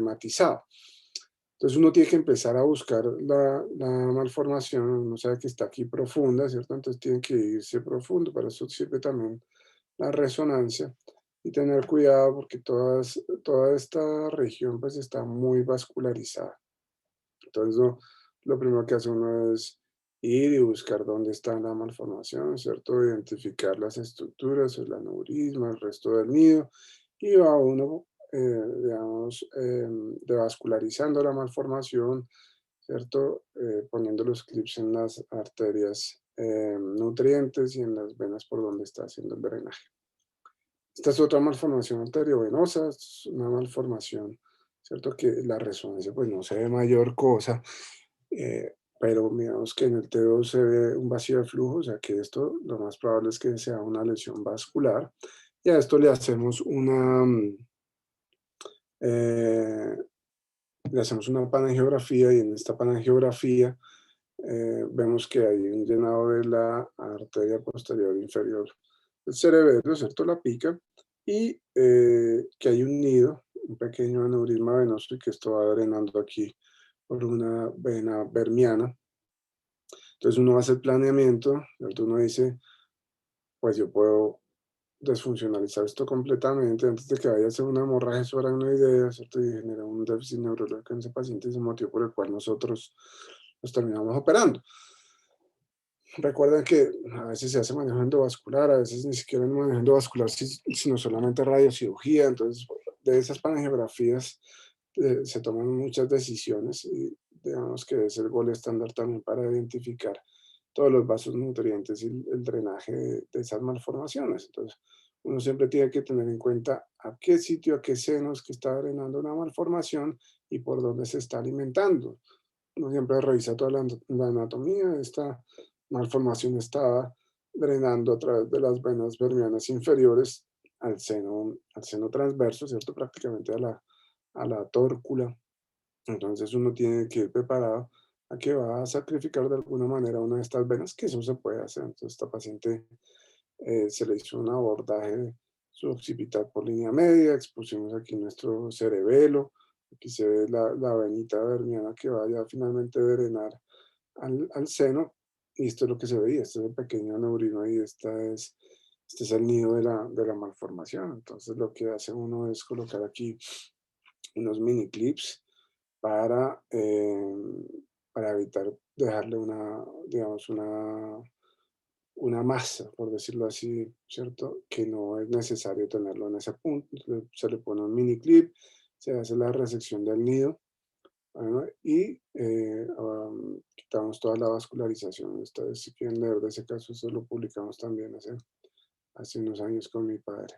matizado. Entonces uno tiene que empezar a buscar la malformación, uno sabe que está aquí profunda, ¿cierto? Entonces tiene que irse profundo, para eso sirve también la resonancia y tener cuidado porque toda esta región pues está muy vascularizada. Entonces lo primero que hace uno es ir y buscar dónde está la malformación, ¿cierto? Identificar las estructuras, el aneurisma, el resto del nido, y va uno, digamos, devascularizando la malformación, ¿cierto? Poniendo los clips en las arterias nutrientes y en las venas por donde está haciendo el drenaje. Esta es otra malformación arteriovenosa, es una malformación, ¿cierto? Que la resonancia pues no se ve mayor cosa, pero miramos que en el T2 se ve un vacío de flujo, o sea que esto lo más probable es que sea una lesión vascular, y a esto eh, le hacemos una panangiografía, y en esta panangiografía vemos que hay un llenado de la arteria posterior inferior del cerebelo, ¿cierto? La pica, y que hay un nido, un pequeño aneurisma venoso, y que esto va drenando aquí por una vena vermiana. Entonces uno hace el planeamiento, ¿cierto? Uno dice, pues yo puedo desfuncionalizar esto completamente antes de que vaya a ser una hemorragia subaracnoidea, ¿cierto? Y genera un déficit neurológico en ese paciente, y es el motivo por el cual nosotros los terminamos operando. Recuerden que a veces se hace manejo endovascular, a veces ni siquiera en manejo endovascular, sino solamente radiocirugía. Entonces, de esas panangiografías se toman muchas decisiones, y digamos que es el gol estándar también para identificar todos los vasos nutrientes y el drenaje de esas malformaciones. Entonces, uno siempre tiene que tener en cuenta a qué sitio, a qué senos que está drenando una malformación y por dónde se está alimentando. Uno siempre revisa toda la anatomía. Esta malformación está drenando a través de las venas vermianas inferiores al seno transverso, ¿cierto? Prácticamente a la tórcula. Entonces uno tiene que ir preparado a que va a sacrificar de alguna manera una de estas venas, que eso se puede hacer. Entonces esta paciente se le hizo un abordaje suboccipital por línea media, expusimos aquí nuestro cerebelo, aquí se ve la venita vermiana que vaya finalmente a drenar al seno, y esto es lo que se veía, este es el pequeño aneurisma, y este es el nido de la malformación. Entonces lo que hace uno es colocar aquí unos mini clips para, para evitar dejarle digamos, una masa, por decirlo así, ¿cierto? Que no es necesario tenerlo en ese punto. Se le pone un mini clip, se hace la resección del nido, bueno, y quitamos toda la vascularización. Si quieren leer de ese caso, eso lo publicamos también hace unos años con mi padre.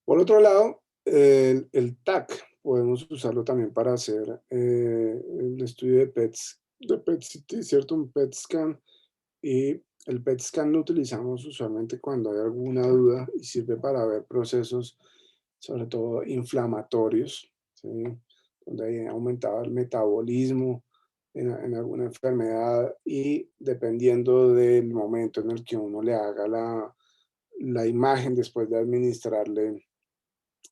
Por otro lado, el TAC podemos usarlo también para hacer el estudio de PET-CT, ¿cierto? Un PET scan. Y el PET scan lo utilizamos usualmente cuando hay alguna duda, y sirve para ver procesos, sobre todo inflamatorios, ¿sí? Donde hay aumentado el metabolismo en alguna enfermedad, y dependiendo del momento en el que uno le haga la imagen después de administrarle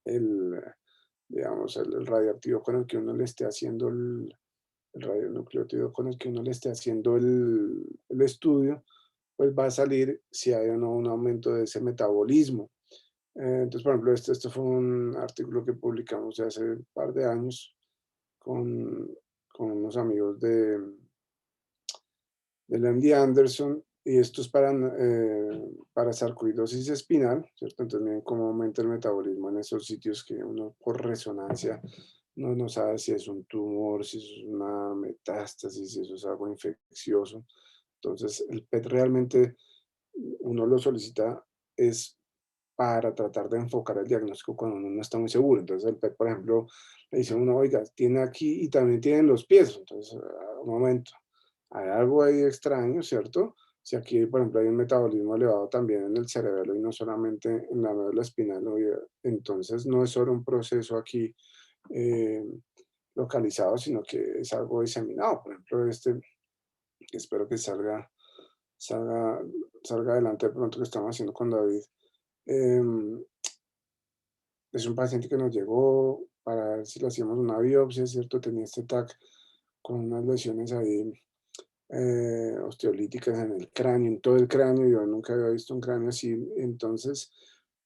el, digamos, el radioactivo con el que uno le esté haciendo el radionucleótido con el que uno le esté haciendo el estudio, pues va a salir si hay o no un aumento de ese metabolismo. Entonces, por ejemplo, este fue un artículo que publicamos hace un par de años con, con unos amigos del MD Anderson, y esto es para sarcoidosis espinal, ¿cierto? Entonces, miren cómo aumenta el metabolismo en esos sitios que uno por resonancia no sabe si es un tumor, si es una metástasis, si eso es algo infeccioso. Entonces, el PET realmente uno lo solicita es para tratar de enfocar el diagnóstico cuando uno no está muy seguro. Entonces, el PET, por ejemplo, le dice a uno, oiga, tiene aquí y también tiene en los pies. Entonces, un momento, hay algo ahí extraño, ¿cierto? Si aquí, por ejemplo, hay un metabolismo elevado también en el cerebelo y no solamente en la médula espinal, entonces no es solo un proceso aquí eh, localizado, sino que es algo diseminado. Por ejemplo, que espero que salga, salga adelante pronto, que estamos haciendo con David. em, es un paciente que nos llegó para ver si le hacíamos una biopsia, ¿cierto? Tenía este TAC con unas lesiones ahí osteolíticas en el cráneo, en todo el cráneo. Yo nunca había visto un cráneo así. Entonces,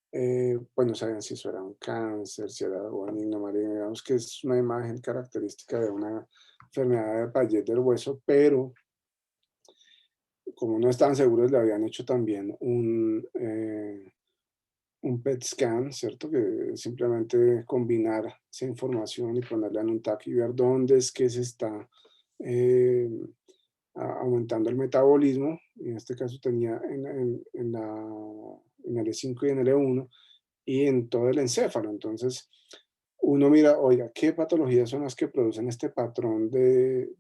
pues no sabían si eso era un cáncer, si era algo benigno, maligno. Digamos que es una imagen característica de una enfermedad de Payet del hueso, pero como no estaban seguros, le habían hecho también un PET scan, ¿cierto? Que simplemente combinar esa información y ponerla en un TAC y ver dónde es que se está eh, aumentando el metabolismo. Y en este caso tenía en L5 y en L1 y en todo el encéfalo. Entonces, uno mira, oiga, ¿qué patologías son las que producen este patrón de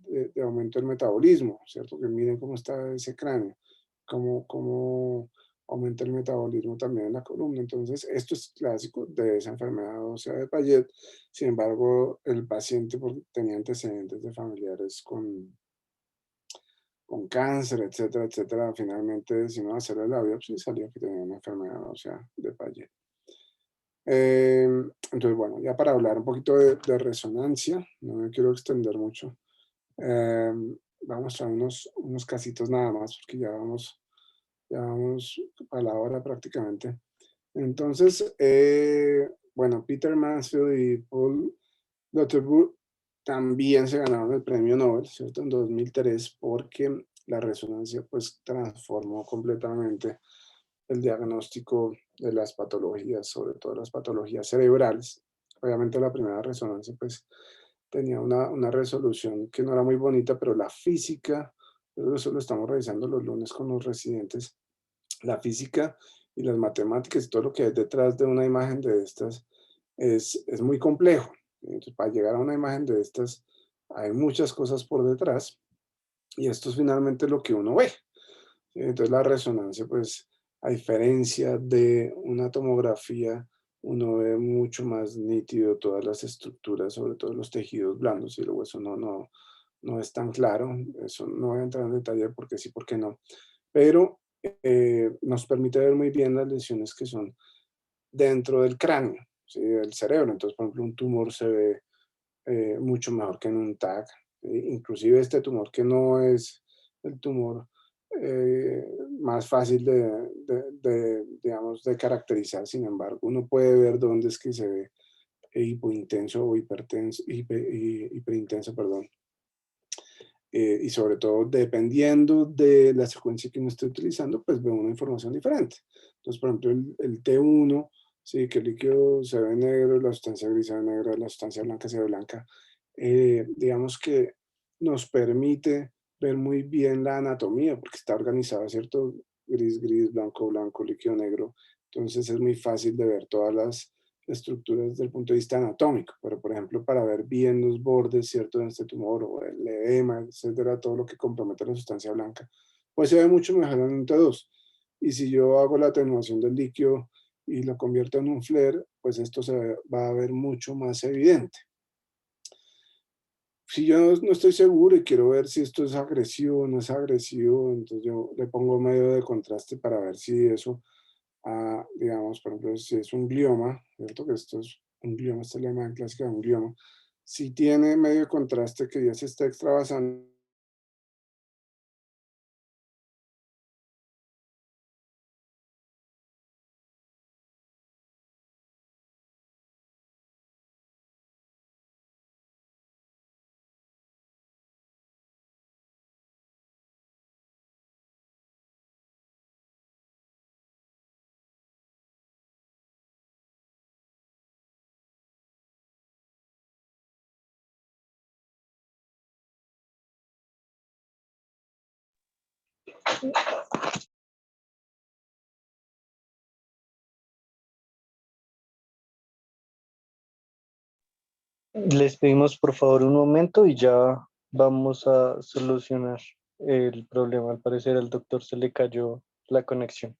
aumento del metabolismo? ¿Cierto? Que miren cómo está ese cráneo, cómo aumenta el metabolismo también en la columna. Entonces, esto es clásico de esa enfermedad ósea de Payet. Sin embargo, el paciente tenía antecedentes de familiares con cáncer, etcétera, etcétera. Finalmente decidimos hacerle la biopsia y salió que tenía una enfermedad ósea de Payet. Entonces, bueno, ya para hablar un poquito de resonancia, no me quiero extender mucho. Vamos a mostrar unos casitos nada más, porque ya vamos a la hora prácticamente. Entonces, bueno, Peter Mansfield y Paul Lauterbur también se ganaron el premio Nobel, ¿cierto? En 2003, porque la resonancia pues transformó completamente el diagnóstico de las patologías, sobre todo las patologías cerebrales. Obviamente la primera resonancia pues tenía una resolución que no era muy bonita, pero la física, eso lo estamos revisando los lunes con los residentes, la física y las matemáticas y todo lo que hay detrás de una imagen de estas es muy complejo. Entonces, para llegar a una imagen de estas hay muchas cosas por detrás y esto es finalmente lo que uno ve. Entonces la resonancia, pues, a diferencia de una tomografía, uno ve mucho más nítido todas las estructuras, sobre todo los tejidos blandos, y el hueso no es tan claro. Eso no voy a entrar en detalle porque sí, porque no. Pero nos permite ver muy bien las lesiones que son dentro del cráneo, ¿sí? Del cerebro. Entonces, por ejemplo, un tumor se ve mucho mejor que en un TAC. Inclusive este tumor que no es el tumor eh, más fácil digamos, de caracterizar, sin embargo, uno puede ver dónde es que se ve hipointenso o hiperintenso, perdón. Y sobre todo, dependiendo de la secuencia que uno esté utilizando, pues ve una información diferente. Entonces, por ejemplo, el T1, sí, que el líquido se ve negro, la sustancia gris se ve negra, la sustancia blanca se ve blanca. Digamos que nos permite ver muy bien la anatomía, porque está organizada, ¿cierto? Gris, gris, blanco, blanco, líquido negro. Entonces es muy fácil de ver todas las estructuras desde el punto de vista anatómico, pero por ejemplo, para ver bien los bordes, ¿cierto?, de este tumor o el edema, etcétera, todo lo que compromete la sustancia blanca, pues se ve mucho mejor en un T2. Y si yo hago la atenuación del líquido y lo convierto en un flare, pues esto va a ver mucho más evidente. Si yo no estoy seguro y quiero ver si esto es agresivo o no es agresivo, entonces yo le pongo medio de contraste para ver si eso digamos, por ejemplo, si es un glioma, ¿cierto? Que esto es un glioma, esta es la imagen clásica de un glioma. Si tiene medio de contraste que ya se está extravasando, Les pedimos por favor un momento y ya vamos a solucionar. El problema, al parecer, al doctor se le cayó la conexión.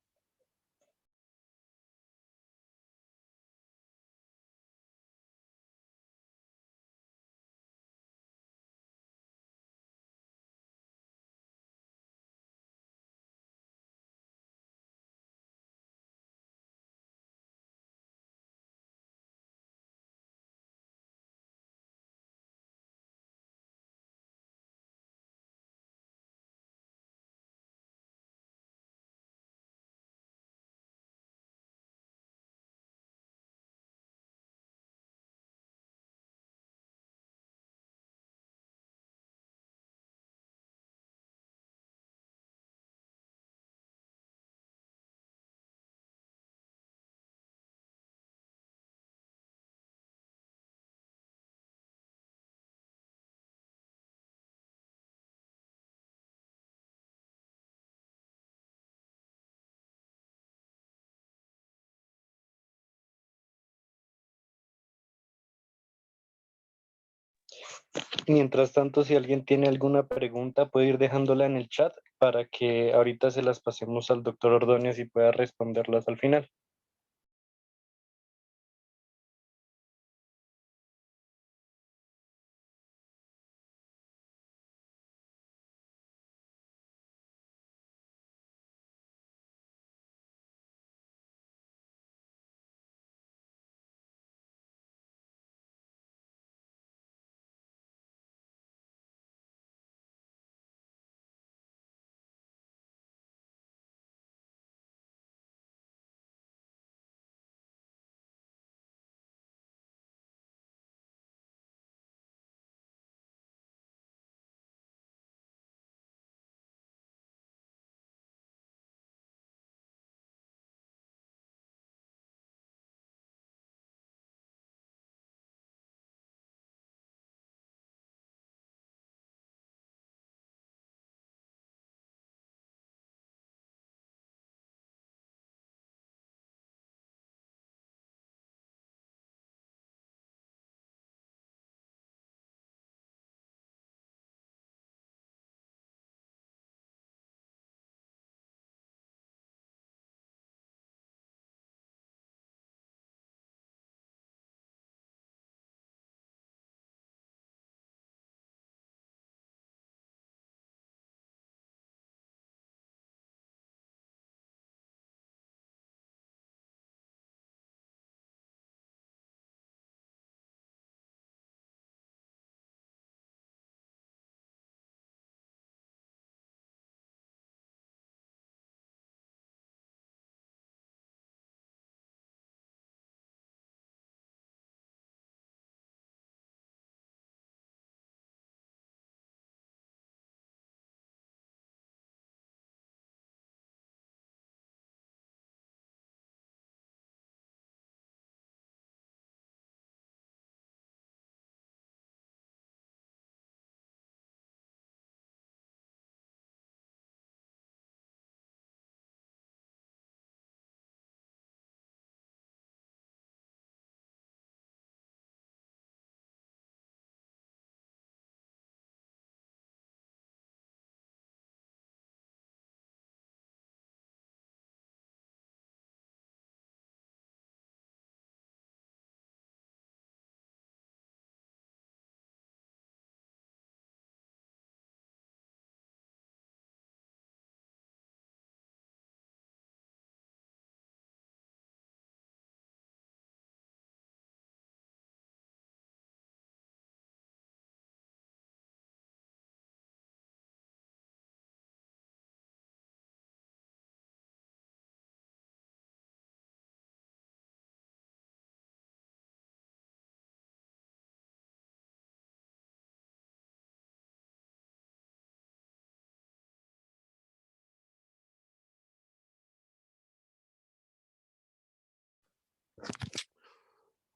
Mientras tanto, si alguien tiene alguna pregunta, puede ir dejándola en el chat para que ahorita se las pasemos al doctor Ordóñez y pueda responderlas al final.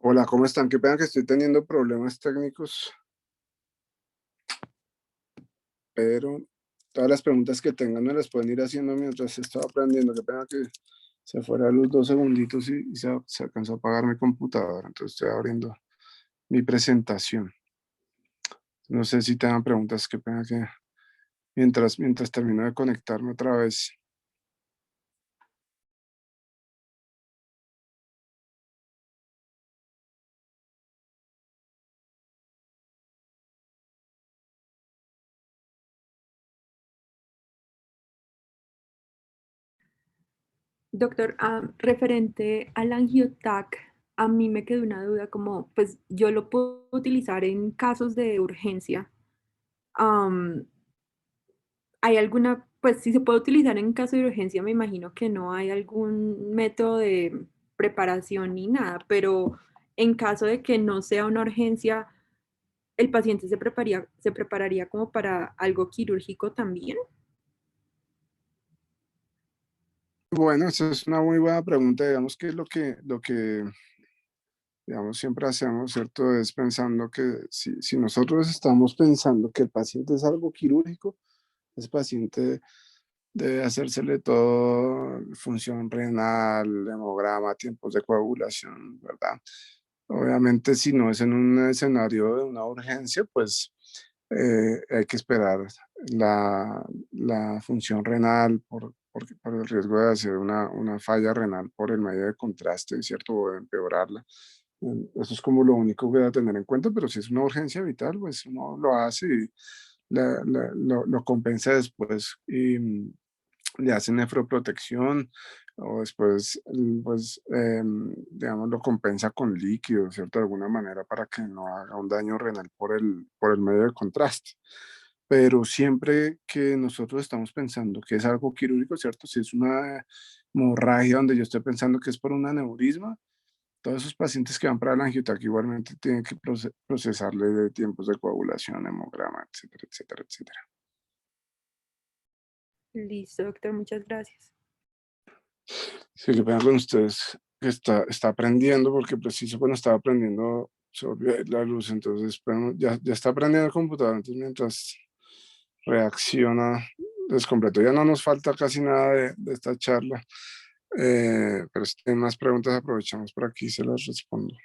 Hola, ¿cómo están? Qué pena que estoy teniendo problemas técnicos, pero todas las preguntas que tengan me las pueden ir haciendo mientras estaba aprendiendo. Qué pena que se fuera los 2 segunditos y se alcanzó a apagar mi computadora. Entonces estoy abriendo mi presentación. No sé si tengan preguntas, qué pena que mientras termino de conectarme otra vez. Doctor, referente al angiotac, a mí me quedó una duda como, pues yo lo puedo utilizar en casos de urgencia. Am, ¿Hay alguna, pues si se puede utilizar en caso de urgencia, me imagino que no hay algún método de preparación ni nada, pero en caso de que no sea una urgencia, ¿el paciente se prepararía como para algo quirúrgico también? Bueno, esa es una muy buena pregunta. Digamos que lo que digamos, siempre hacemos, ¿cierto? Es pensando que si nosotros estamos pensando que el paciente es algo quirúrgico, ese paciente debe hacérsele todo, función renal, hemograma, tiempos de coagulación, ¿verdad? Obviamente, si no es en un escenario de una urgencia, pues hay que esperar la función renal por el riesgo de hacer una falla renal por el medio de contraste, ¿cierto? O de empeorarla. Eso es como lo único que debe tener en cuenta, pero si es una urgencia vital, pues uno lo hace y lo compensa después y le hace nefroprotección o después, pues, digamos, lo compensa con líquido, ¿cierto? De alguna manera para que no haga un daño renal por el medio de contraste. Pero siempre que nosotros estamos pensando que es algo quirúrgico, ¿cierto? Si es una hemorragia donde yo estoy pensando que es por un aneurisma, todos esos pacientes que van para la angiotac igualmente tienen que procesarle de tiempos de coagulación, hemograma, etcétera, etcétera, etcétera. Listo, doctor, muchas gracias. Sí, que pena con ustedes que está aprendiendo, porque preciso cuando estaba aprendiendo se volvió a ir la luz, entonces bueno, ya está aprendiendo el computador, entonces mientras reacciona descompleto. Ya no nos falta casi nada de esta charla, pero si tienen más preguntas aprovechamos por aquí y se las respondo.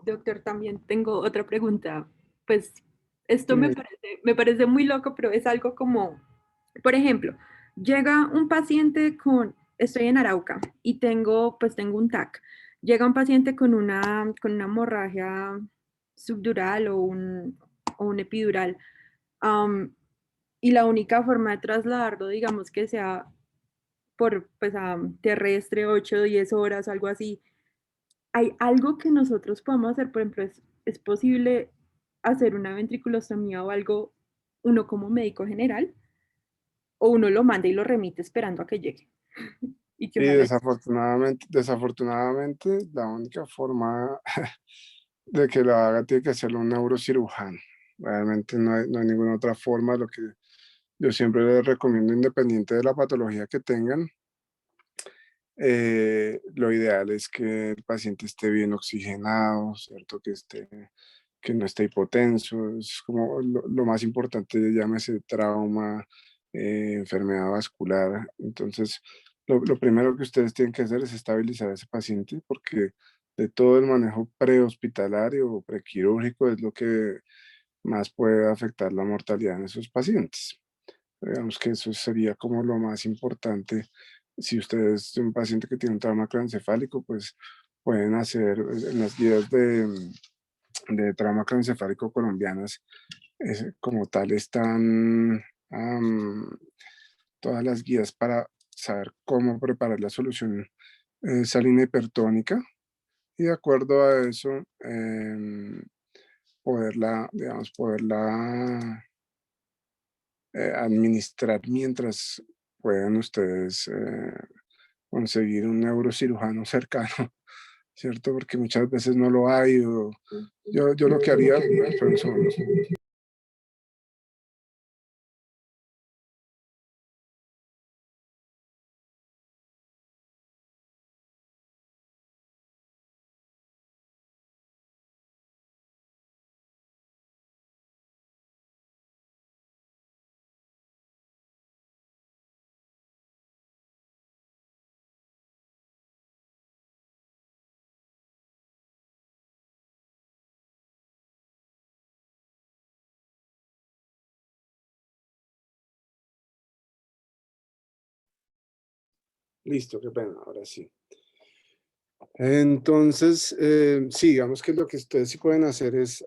Doctor, también tengo otra pregunta. Pues esto Sí, me parece muy loco, pero es algo como, por ejemplo, llega un paciente estoy en Arauca y tengo un TAC. Llega un paciente con una hemorragia subdural o un epidural. am, y la única forma de trasladarlo, digamos que sea por, pues, terrestre, 8 o 10 horas, algo así. ¿Hay algo que nosotros podamos hacer? Por ejemplo, ¿es posible hacer una ventriculostomía o algo, uno como médico general? ¿O uno lo manda y lo remite esperando a que llegue? Y que y ojalá. desafortunadamente la única forma de que lo haga tiene que hacerlo un neurocirujano. Realmente no hay ninguna otra forma. Lo que yo siempre les recomiendo, independiente de la patología que tengan, lo ideal es que el paciente esté bien oxigenado, ¿cierto? Que no esté hipotenso, es como lo más importante, llámese trauma, enfermedad vascular. Entonces, lo primero que ustedes tienen que hacer es estabilizar a ese paciente porque de todo el manejo prehospitalario o prequirúrgico es lo que más puede afectar la mortalidad en esos pacientes. Digamos que eso sería como lo más importante. Si ustedes es un paciente que tiene un trauma craneoencefálico, pues pueden hacer en las guías de trauma craneoencefálico colombianas, como tal están am, todas las guías para saber cómo preparar la solución salina hipertónica y de acuerdo a eso poderla administrar mientras puedan ustedes conseguir un neurocirujano cercano ¿cierto? Porque muchas veces no lo hay. Yo lo que haría, espera un segundo. Listo, qué pena, ahora sí. Entonces, sí, digamos que lo que ustedes sí pueden hacer es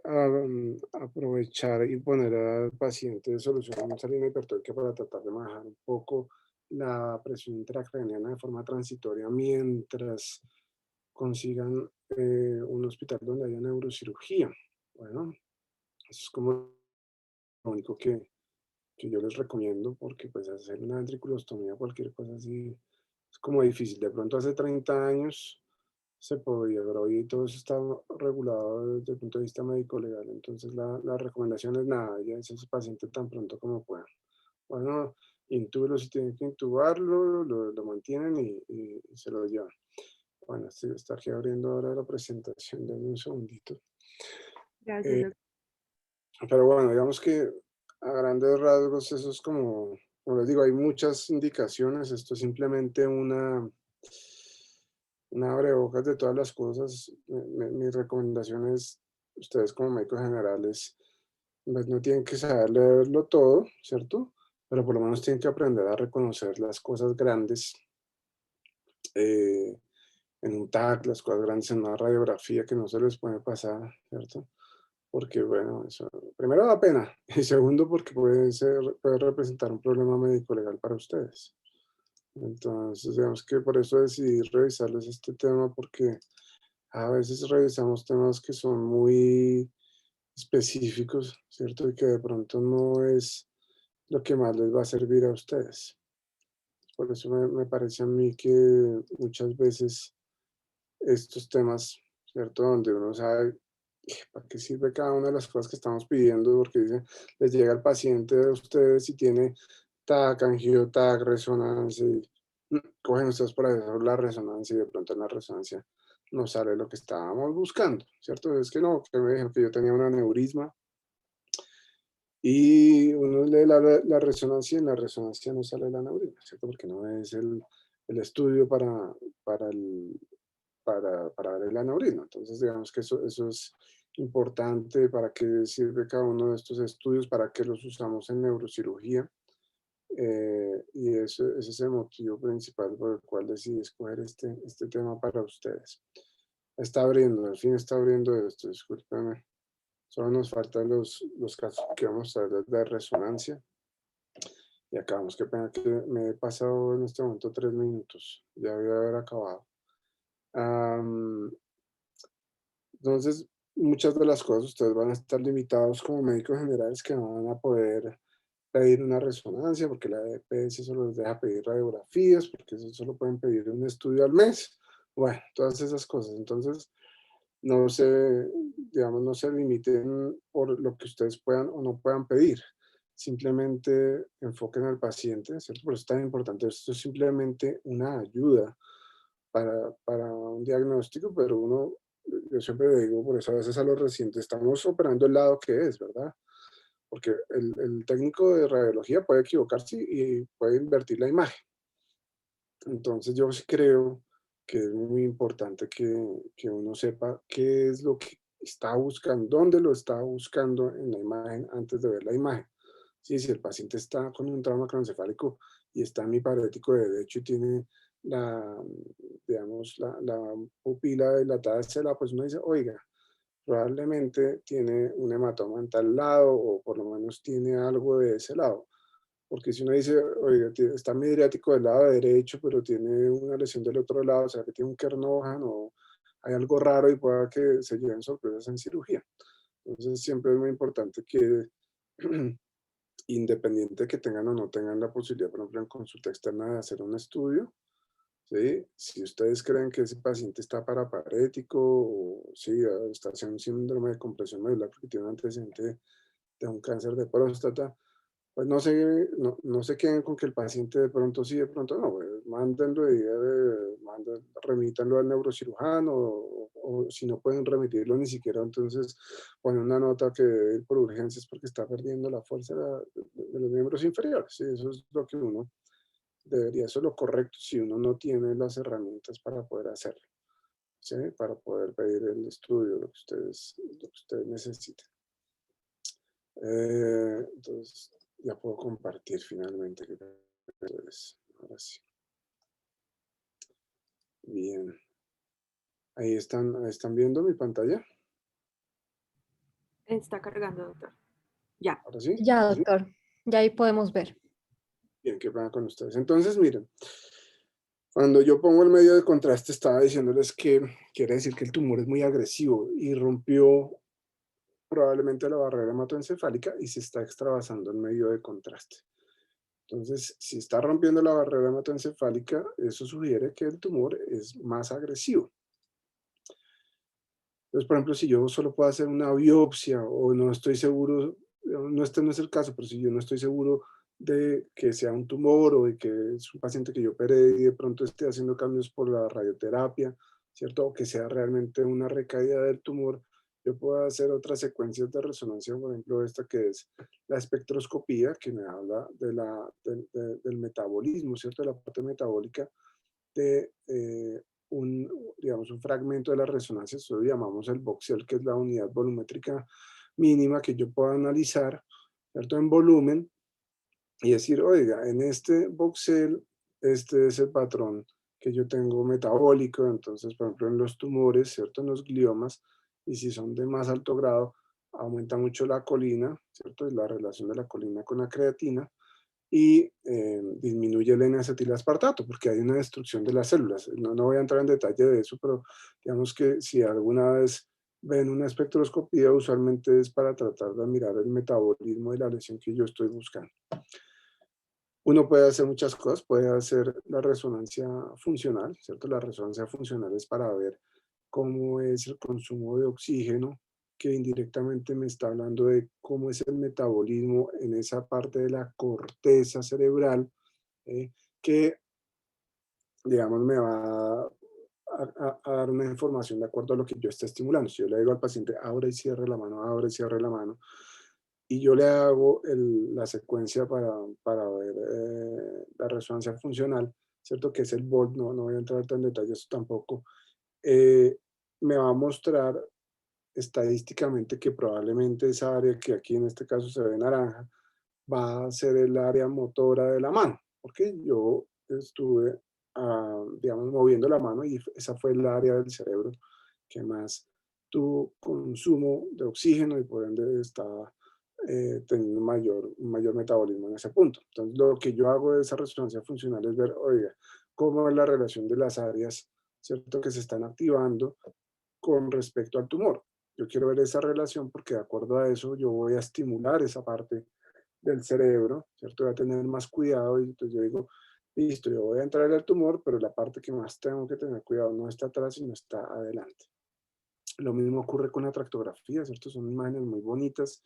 aprovechar y poner al paciente solución a salina hipertónica para tratar de bajar un poco la presión intracraniana de forma transitoria mientras consigan un hospital donde haya neurocirugía. Bueno, eso es como lo único que yo les recomiendo, porque pues hacer una ventriculostomía, cualquier cosa así, es como difícil. De pronto hace 30 años se podía, pero hoy todo eso está regulado desde el punto de vista médico-legal. Entonces la recomendación es nada, ya es ese paciente tan pronto como pueda. Bueno, intúbelo si tienen que intubarlo, lo mantienen y se lo llevan. Bueno, está aquí abriendo ahora la presentación, denme un segundito. Gracias, doctor. Pero bueno, digamos que a grandes rasgos eso es como les digo, hay muchas indicaciones, esto es simplemente una abrebocas de todas las cosas. Mi recomendación es, ustedes como médicos generales, pues no tienen que saber leerlo todo, ¿cierto? Pero por lo menos tienen que aprender a reconocer las cosas grandes eh, en un TAC, las cosas grandes en una radiografía que no se les puede pasar, ¿cierto? Porque, bueno, eso primero da pena y segundo porque puede representar un problema médico legal para ustedes. Entonces, digamos que por eso decidí revisarles este tema porque a veces revisamos temas que son muy específicos, ¿cierto? Y que de pronto no es lo que más les va a servir a ustedes. Por eso me parece a mí que muchas veces estos temas, ¿cierto? Donde uno sabe para qué sirve cada una de las cosas que estamos pidiendo, porque dice, les llega el paciente de ustedes y tiene TAC, angio, TAC, resonancia, y cogen ustedes por eso la resonancia y de pronto en la resonancia no sale lo que estábamos buscando, ¿cierto? Es que no, que me dijeron que yo tenía un aneurisma y uno lee la resonancia y en la resonancia no sale el aneurisma, ¿cierto? Porque no es el estudio para el, para ver el aneurisma. Entonces, digamos que eso es importante para qué sirve cada uno de estos estudios, para qué los usamos en neurocirugía. Y ese es el motivo principal por el cual decidí escoger este tema para ustedes. Está abriendo, al fin está abriendo esto, discúlpenme. Solo nos faltan los casos que vamos a ver de resonancia. Y acabamos, qué pena que me he pasado en este momento 3 minutos. Ya voy a haber acabado. Entonces, muchas de las cosas ustedes van a estar limitados como médicos generales que no van a poder pedir una resonancia porque la EPS solo les deja pedir radiografías, porque eso solo pueden pedir un estudio al mes. Bueno, todas esas cosas. Entonces, no se, digamos, no se limiten por lo que ustedes puedan o no puedan pedir. Simplemente enfoquen al paciente, ¿cierto? Por eso es tan importante. Esto es simplemente una ayuda para un diagnóstico, pero yo siempre le digo, por eso a veces a los recientes estamos operando el lado que es, ¿verdad? Porque el técnico de radiología puede equivocarse y puede invertir la imagen. Entonces yo sí creo que es muy importante que uno sepa qué es lo que está buscando, dónde lo está buscando en la imagen antes de ver la imagen. Sí, si el paciente está con un trauma craneoencefálico y está hemiparético de derecho y tiene la, digamos, la pupila dilatada hacia el lado, pues uno dice, oiga, probablemente tiene un hematoma en tal lado o por lo menos tiene algo de ese lado. Porque si uno dice, oiga, está midriático del lado derecho, pero tiene una lesión del otro lado, o sea, que tiene un Kernoghan o hay algo raro y pueda que se lleven sorpresas en cirugía. Entonces siempre es muy importante que independiente de que tengan o no tengan la posibilidad, por ejemplo, en consulta externa de hacer un estudio, ¿sí? Si ustedes creen que ese paciente está paraparético o sí, está haciendo un síndrome de compresión medular porque tiene un antecedente de un cáncer de próstata, pues no se queden con que el paciente de pronto sí, de pronto no, pues, mándenlo remítanlo al neurocirujano o si no pueden remitirlo ni siquiera, entonces ponen una nota que debe ir por urgencias porque está perdiendo la fuerza de los miembros inferiores. Sí, eso es lo que uno debería, eso es lo correcto si uno no tiene las herramientas para poder hacerlo, ¿sí? Para poder pedir el estudio, lo que ustedes necesiten. Entonces, ya puedo compartir finalmente. Ahora sí. Bien. Ahí están viendo mi pantalla. Está cargando, doctor. Ya. Ahora sí. Ya, ¿Sí? doctor. Ya ahí podemos ver. Bien, qué pena con ustedes. Entonces, miren, cuando yo pongo el medio de contraste, estaba diciéndoles que quiere decir que el tumor es muy agresivo y rompió probablemente la barrera hematoencefálica y se está extravasando el medio de contraste. Entonces, si está rompiendo la barrera hematoencefálica, eso sugiere que el tumor es más agresivo. Entonces, por ejemplo, si yo solo puedo hacer una biopsia o no estoy seguro, no, este no es el caso, pero si yo no estoy seguro de que sea un tumor o de que es un paciente que yo operé y de pronto esté haciendo cambios por la radioterapia, ¿cierto? O que sea realmente una recaída del tumor, yo puedo hacer otras secuencias de resonancia, por ejemplo, esta que es la espectroscopía, que me habla del metabolismo, ¿cierto? De la parte metabólica de digamos, un fragmento de la resonancia, eso lo llamamos el voxel, que es la unidad volumétrica mínima que yo puedo analizar, ¿cierto? En volumen y decir, oiga, en este voxel, este es el patrón que yo tengo metabólico, entonces, por ejemplo, en los tumores, ¿cierto? En los gliomas, y si son de más alto grado, aumenta mucho la colina, ¿cierto? Es la relación de la colina con la creatina, y disminuye el N-acetilaspartato, porque hay una destrucción de las células. No voy a entrar en detalle de eso, pero digamos que si alguna vez ven una espectroscopía, usualmente es para tratar de mirar el metabolismo de la lesión que yo estoy buscando. Uno puede hacer muchas cosas, puede hacer la resonancia funcional, ¿cierto? La resonancia funcional es para ver cómo es el consumo de oxígeno, que indirectamente me está hablando de cómo es el metabolismo en esa parte de la corteza cerebral, que, digamos, me va a dar una información de acuerdo a lo que yo esté estimulando. Si yo le digo al paciente, abre y cierre la mano, abre y cierre la mano, y yo le hago la secuencia para ver la resonancia funcional, ¿cierto? Que es el VOLT, no voy a entrar en detalles tampoco, me va a mostrar estadísticamente que probablemente esa área que aquí en este caso se ve naranja, va a ser el área motora de la mano, porque yo estuve, digamos, moviendo la mano y esa fue el área del cerebro que más tuvo consumo de oxígeno y por ende estaba teniendo un mayor metabolismo en ese punto. Entonces, lo que yo hago de esa resonancia funcional es ver, oiga, cómo es la relación de las áreas, ¿cierto?, que se están activando con respecto al tumor. Yo quiero ver esa relación porque de acuerdo a eso yo voy a estimular esa parte del cerebro, ¿cierto? Voy a tener más cuidado y entonces yo digo, listo, yo voy a entrar al tumor, pero la parte que más tengo que tener cuidado no está atrás, sino está adelante. Lo mismo ocurre con la tractografía, ¿cierto? Son imágenes muy bonitas.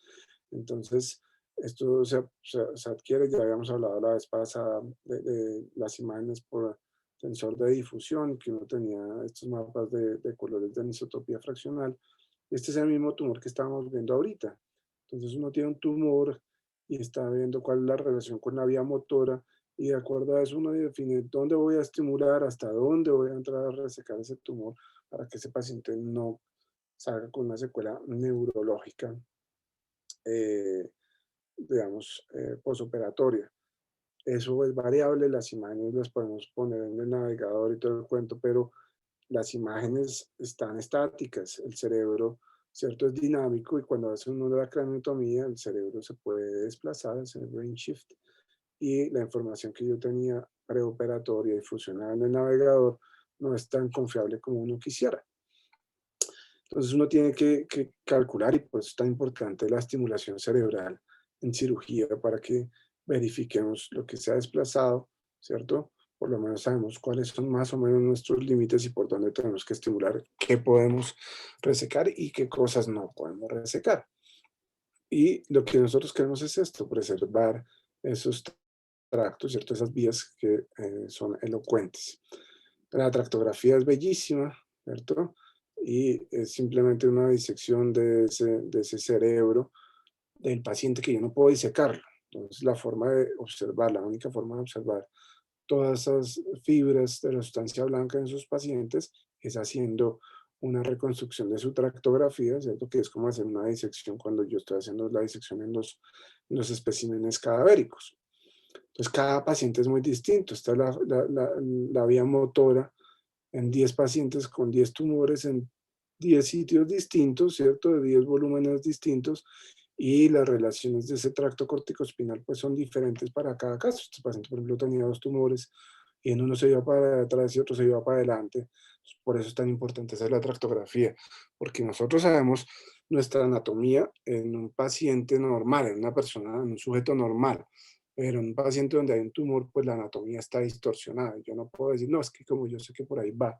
Entonces, esto se adquiere, ya habíamos hablado la vez pasada de las imágenes por sensor de difusión, que uno tenía estos mapas de colores de anisotropía fraccional. Este es el mismo tumor que estábamos viendo ahorita. Entonces, uno tiene un tumor y está viendo cuál es la relación con la vía motora y de acuerdo a eso uno define dónde voy a estimular, hasta dónde voy a entrar a resecar ese tumor para que ese paciente no salga con una secuela neurológica, digamos, posoperatoria. Eso es variable, las imágenes las podemos poner en el navegador y todo el cuento, pero las imágenes están estáticas, el cerebro, ¿cierto? Es dinámico y cuando hace uno la craniotomía, el cerebro se puede desplazar, hacer brain shift, y la información que yo tenía preoperatoria y fusionada en el navegador no es tan confiable como uno quisiera. Entonces uno tiene que calcular y pues es tan importante la estimulación cerebral en cirugía para que verifiquemos lo que se ha desplazado, ¿cierto? por lo menos sabemos cuáles son más o menos nuestros límites y por dónde tenemos que estimular, qué podemos resecar y qué cosas no podemos resecar. Y lo que nosotros queremos es esto, preservar esos tractos, ¿cierto? Esas vías que son elocuentes. La tractografía es bellísima, ¿cierto? Y es simplemente una disección de ese cerebro del paciente que yo no puedo disecarlo. Entonces, la forma de observar, la única forma de observar todas esas fibras de la sustancia blanca en sus pacientes es haciendo una reconstrucción de su tractografía, ¿cierto? Que es como hacer una disección cuando yo estoy haciendo la disección en los especímenes cadavéricos. Entonces, cada paciente es muy distinto. Está la vía motora en 10 pacientes con 10 tumores en 10 sitios distintos, ¿cierto? De 10 volúmenes distintos, y las relaciones de ese tracto corticoespinal pues son diferentes para cada caso. Este paciente, por ejemplo, tenía 2 tumores y en uno se iba para atrás y otro se iba para adelante. Por eso es tan importante hacer la tractografía, porque nosotros sabemos nuestra anatomía en un paciente normal, en una persona, en un sujeto normal, pero en un paciente donde hay un tumor, pues la anatomía está distorsionada. Yo no puedo decir, no, es que como yo sé que por ahí va.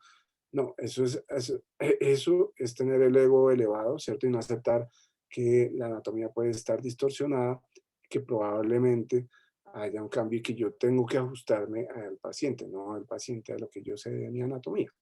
No, eso es tener el ego elevado, ¿cierto? Y no aceptar que la anatomía puede estar distorsionada, que probablemente haya un cambio y que yo tengo que ajustarme al paciente, no al paciente a lo que yo sé de mi anatomía.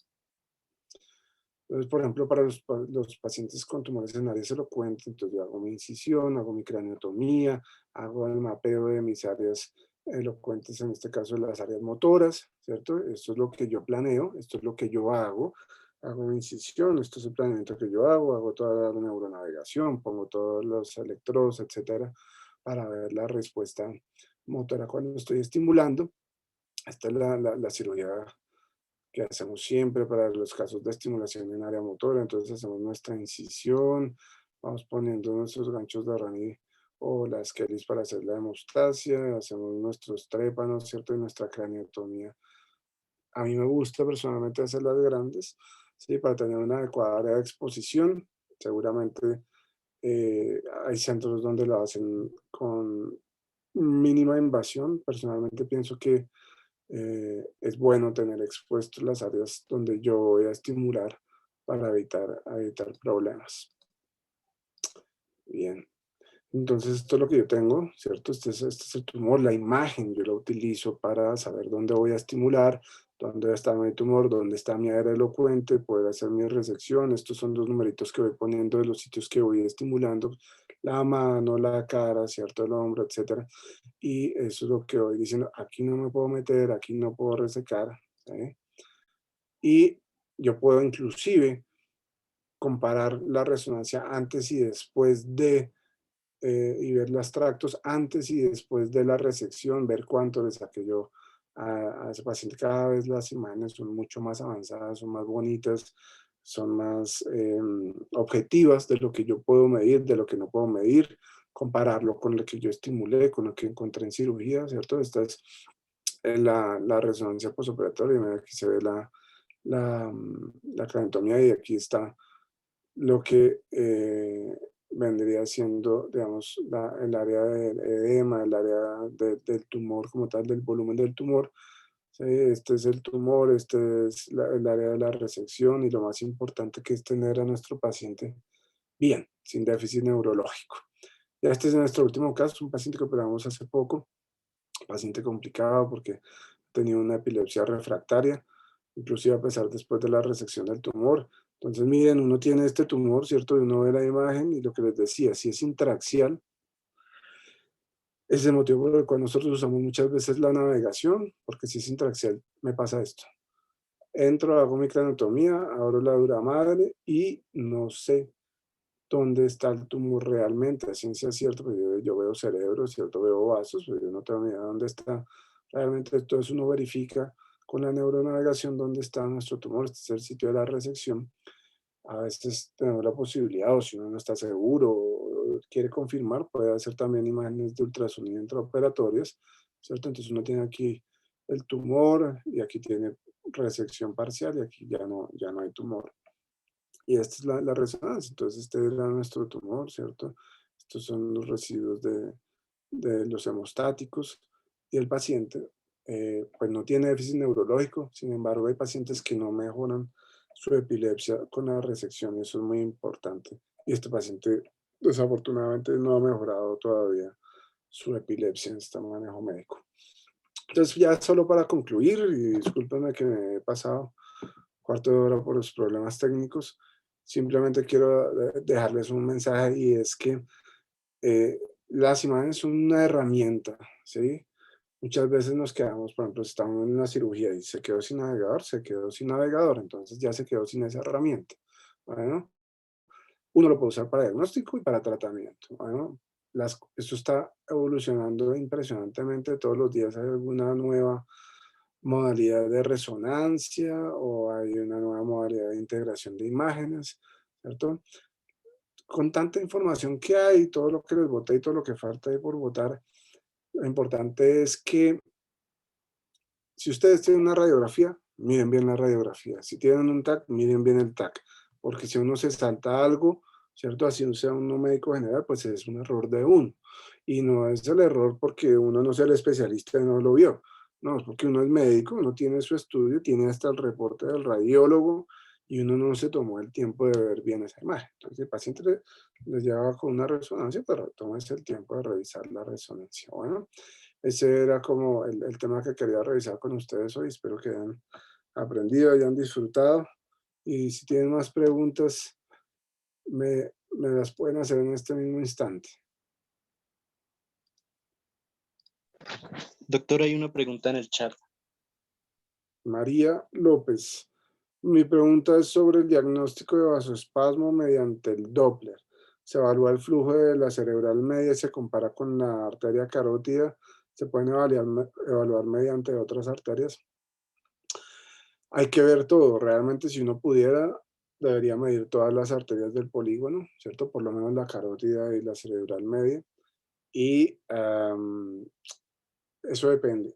Entonces, por ejemplo, para los pacientes con tumores en áreas elocuentes, entonces yo hago mi incisión, hago mi craniotomía, hago el mapeo de mis áreas elocuentes, en este caso las áreas motoras, ¿cierto? Esto es lo que yo planeo, esto es lo que yo hago mi incisión, esto es el planeamiento que yo hago toda la neuronavegación, pongo todos los electrodos, etcétera, para ver la respuesta motora cuando estoy estimulando. Esta es la cirugía que hacemos siempre para los casos de estimulación en área motora. Entonces hacemos nuestra incisión, vamos poniendo nuestros ganchos de Rani o las Kellys para hacer la hemostasia, hacemos nuestros trépanos, ¿cierto? Y nuestra craniotomía. A mí me gusta personalmente hacerlas grandes, ¿sí? Para tener una adecuada área de exposición. Seguramente hay centros donde lo hacen con mínima invasión. Personalmente pienso que es bueno tener expuestas las áreas donde yo voy a estimular para evitar problemas. Bien. Entonces, esto es lo que yo tengo, ¿cierto? Este es el tumor, la imagen, yo la utilizo para saber dónde voy a estimular, dónde está mi tumor, dónde está mi área elocuente, poder hacer mi resección. Estos son los numeritos que voy poniendo de los sitios que voy estimulando, la mano, la cara, ¿cierto? El hombro, etcétera. Y eso es lo que voy diciendo, aquí no me puedo meter, aquí no puedo resecar, ¿sí? Y yo puedo inclusive comparar la resonancia antes y después de y ver los tractos antes y después de la resección, ver cuánto le saqué yo a ese paciente. Cada vez las imágenes son mucho más avanzadas, son más bonitas, son más objetivas de lo que yo puedo medir, de lo que no puedo medir, compararlo con lo que yo estimulé, con lo que encontré en cirugía, ¿cierto? Esta es la resonancia postoperatoria. Mira, aquí se ve la craniotomía y aquí está lo que vendría siendo, digamos, el área del edema, el área del tumor como tal, del volumen del tumor. ¿Sí? Este es el tumor, este es el área de la resección y lo más importante que es tener a nuestro paciente bien, sin déficit neurológico. Ya este es nuestro último caso, un paciente que operamos hace poco, paciente complicado porque tenía una epilepsia refractaria, inclusive a pesar después de la resección del tumor. Entonces, miren, uno tiene este tumor, ¿cierto? Y uno ve la imagen y lo que les decía, si es intraaxial, es el motivo por el cual nosotros usamos muchas veces la navegación, porque si es intraaxial, me pasa esto. Entro, hago mi craniotomía, abro la dura madre y no sé dónde está el tumor realmente, a ciencia cierta, pues yo veo cerebro, ¿cierto? Veo vasos, pero yo no tengo ni idea dónde está realmente. Entonces uno verifica con la neuronavegación dónde está nuestro tumor, este es el sitio de la resección. A veces tenemos la posibilidad, o si uno no está seguro o quiere confirmar, puede hacer también imágenes de ultrasonido intraoperatorias, ¿cierto? Entonces uno tiene aquí el tumor y aquí tiene resección parcial y aquí ya no hay tumor. Y esta es la resonancia. Entonces este era nuestro tumor, ¿cierto? Estos son los residuos de los hemostáticos y el paciente pues no tiene déficit neurológico. Sin embargo, hay pacientes que no mejoran su epilepsia con la resección y eso es muy importante. Y este paciente desafortunadamente no ha mejorado todavía su epilepsia en este manejo médico. Entonces ya solo para concluir, y discúlpenme que me he pasado cuarto de hora por los problemas técnicos, simplemente quiero dejarles un mensaje y es que las imágenes son una herramienta, ¿sí? Muchas veces nos quedamos, por ejemplo, si estamos en una cirugía y se quedó sin navegador, se quedó sin navegador, entonces ya se quedó sin esa herramienta. Bueno, uno lo puede usar para diagnóstico y para tratamiento. Bueno, esto está evolucionando impresionantemente. Todos los días hay alguna nueva modalidad de resonancia o hay una nueva modalidad de integración de imágenes, ¿cierto? Con tanta información que hay, todo lo que les boté y todo lo que falta ahí por votar, lo importante es que si ustedes tienen una radiografía, miren bien la radiografía. Si tienen un TAC, miren bien el TAC. Porque si uno se salta algo, ¿cierto? Así sea uno médico general, pues es un error de uno. Y no es el error porque uno no sea el especialista y no lo vio. No, es porque uno es médico, uno tiene su estudio, tiene hasta el reporte del radiólogo y uno no se tomó el tiempo de ver bien esa imagen. Entonces, si el paciente les lleva con una resonancia, pero tómese el tiempo de revisar la resonancia. Bueno, ese era como el tema que quería revisar con ustedes hoy. Espero que hayan aprendido, hayan disfrutado. Y si tienen más preguntas, me las pueden hacer en este mismo instante. Doctor, hay una pregunta en el chat. María López. Mi pregunta es sobre el diagnóstico de vasoespasmo mediante el Doppler. Se evalúa el flujo de la cerebral media y se compara con la arteria carótida. ¿Se pueden evaluar mediante otras arterias? Hay que ver todo. Realmente, si uno pudiera, debería medir todas las arterias del polígono, ¿cierto? Por lo menos la carótida y la cerebral media. Y eso depende.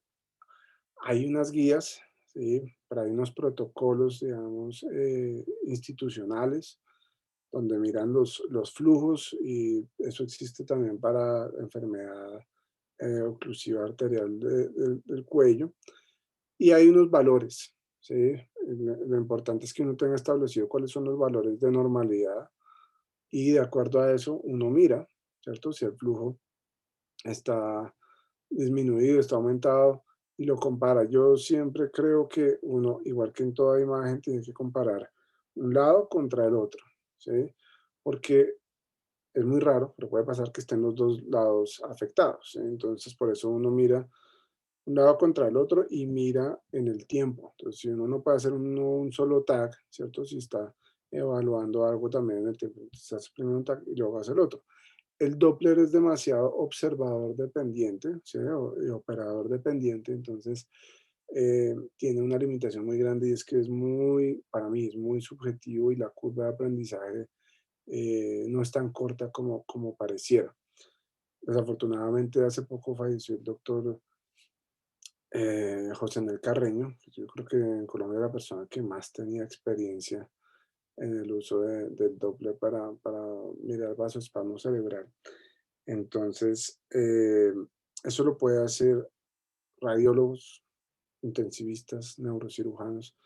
Hay unas guías, ¿sí? Pero hay unos protocolos, digamos, institucionales, donde miran los flujos y eso existe también para enfermedad oclusiva arterial del cuello. Y hay unos valores, ¿sí? Lo importante es que uno tenga establecido cuáles son los valores de normalidad y de acuerdo a eso uno mira, ¿cierto? Si el flujo está disminuido, está aumentado y lo compara. Yo siempre creo que uno, igual que en toda imagen, tiene que comparar un lado contra el otro, ¿sí? Porque es muy raro, pero puede pasar que estén los dos lados afectados, ¿sí? Entonces, por eso uno mira un lado contra el otro y mira en el tiempo. Entonces, si uno no puede hacer un solo tag, ¿cierto? Si está evaluando algo también en el tiempo, entonces hace primero un tag y luego hace el otro. El Doppler es demasiado observador dependiente, ¿sí? Y operador dependiente, entonces tiene una limitación muy grande y es que es muy, para mí es muy subjetivo y la curva de aprendizaje no es tan corta como pareciera. Desafortunadamente hace poco falleció el doctor José Nel Carreño. Yo creo que en Colombia era la persona que más tenía experiencia en el uso del Doppler para mirar vasoespasmo cerebral. Entonces, eso lo puede hacer radiólogos, intensivistas, neurocirujanos.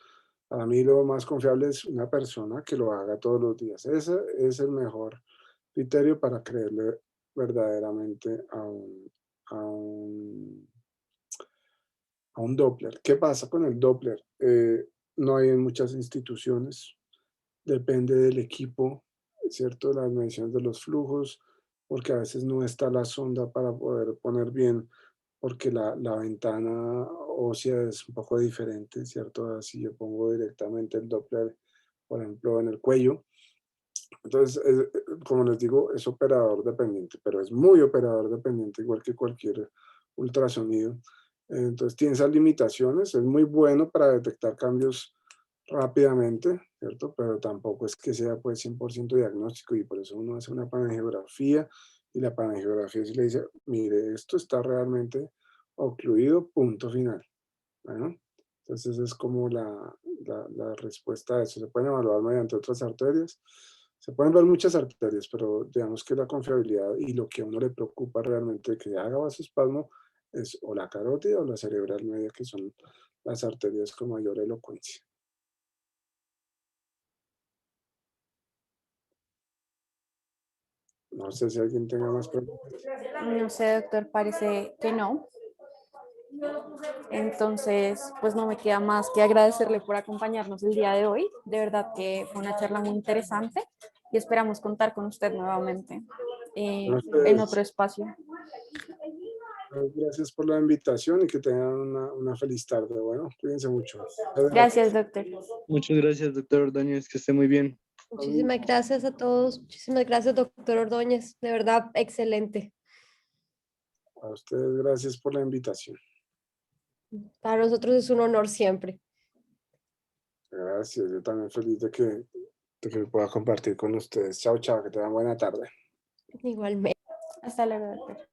Para mí lo más confiable es una persona que lo haga todos los días. Ese es el mejor criterio para creerle verdaderamente a un Doppler. ¿Qué pasa con el Doppler? No hay en muchas instituciones, depende del equipo, ¿cierto? Las mediciones de los flujos, porque a veces no está la sonda para poder poner bien, porque la ventana ósea es un poco diferente, ¿cierto? Si yo pongo directamente el Doppler, por ejemplo, en el cuello. Entonces, como les digo, es operador dependiente, pero es muy operador dependiente, igual que cualquier ultrasonido. Entonces, tiene esas limitaciones, es muy bueno para detectar cambios rápidamente, ¿cierto? Pero tampoco es que sea pues 100% diagnóstico y por eso uno hace una panangiografía y la panangiografía sí le dice, mire, esto está realmente ocluido, punto final. Bueno, entonces esa es como la respuesta a eso. Se pueden evaluar mediante otras arterias. Se pueden ver muchas arterias, pero digamos que la confiabilidad y lo que a uno le preocupa realmente que haga vasoespasmo es o la carótida o la cerebral media, que son las arterias con mayor elocuencia. No sé si alguien tenga más preguntas. No sé, doctor, parece que no. Entonces, pues no me queda más que agradecerle por acompañarnos el día de hoy. De verdad que fue una charla muy interesante y esperamos contar con usted nuevamente No en sé, otro espacio. gracias por la invitación y que tengan una feliz tarde. Bueno, cuídense mucho. Gracias, doctor. Muchas gracias, doctor Ordóñez, que esté muy bien. Muchísimas gracias a todos. Muchísimas gracias, doctor Ordóñez. De verdad, excelente. A ustedes, gracias por la invitación. Para nosotros es un honor siempre. Gracias, yo también feliz de que pueda compartir con ustedes. Chao, chao, que tengan buena tarde. Igualmente. Hasta luego, doctor.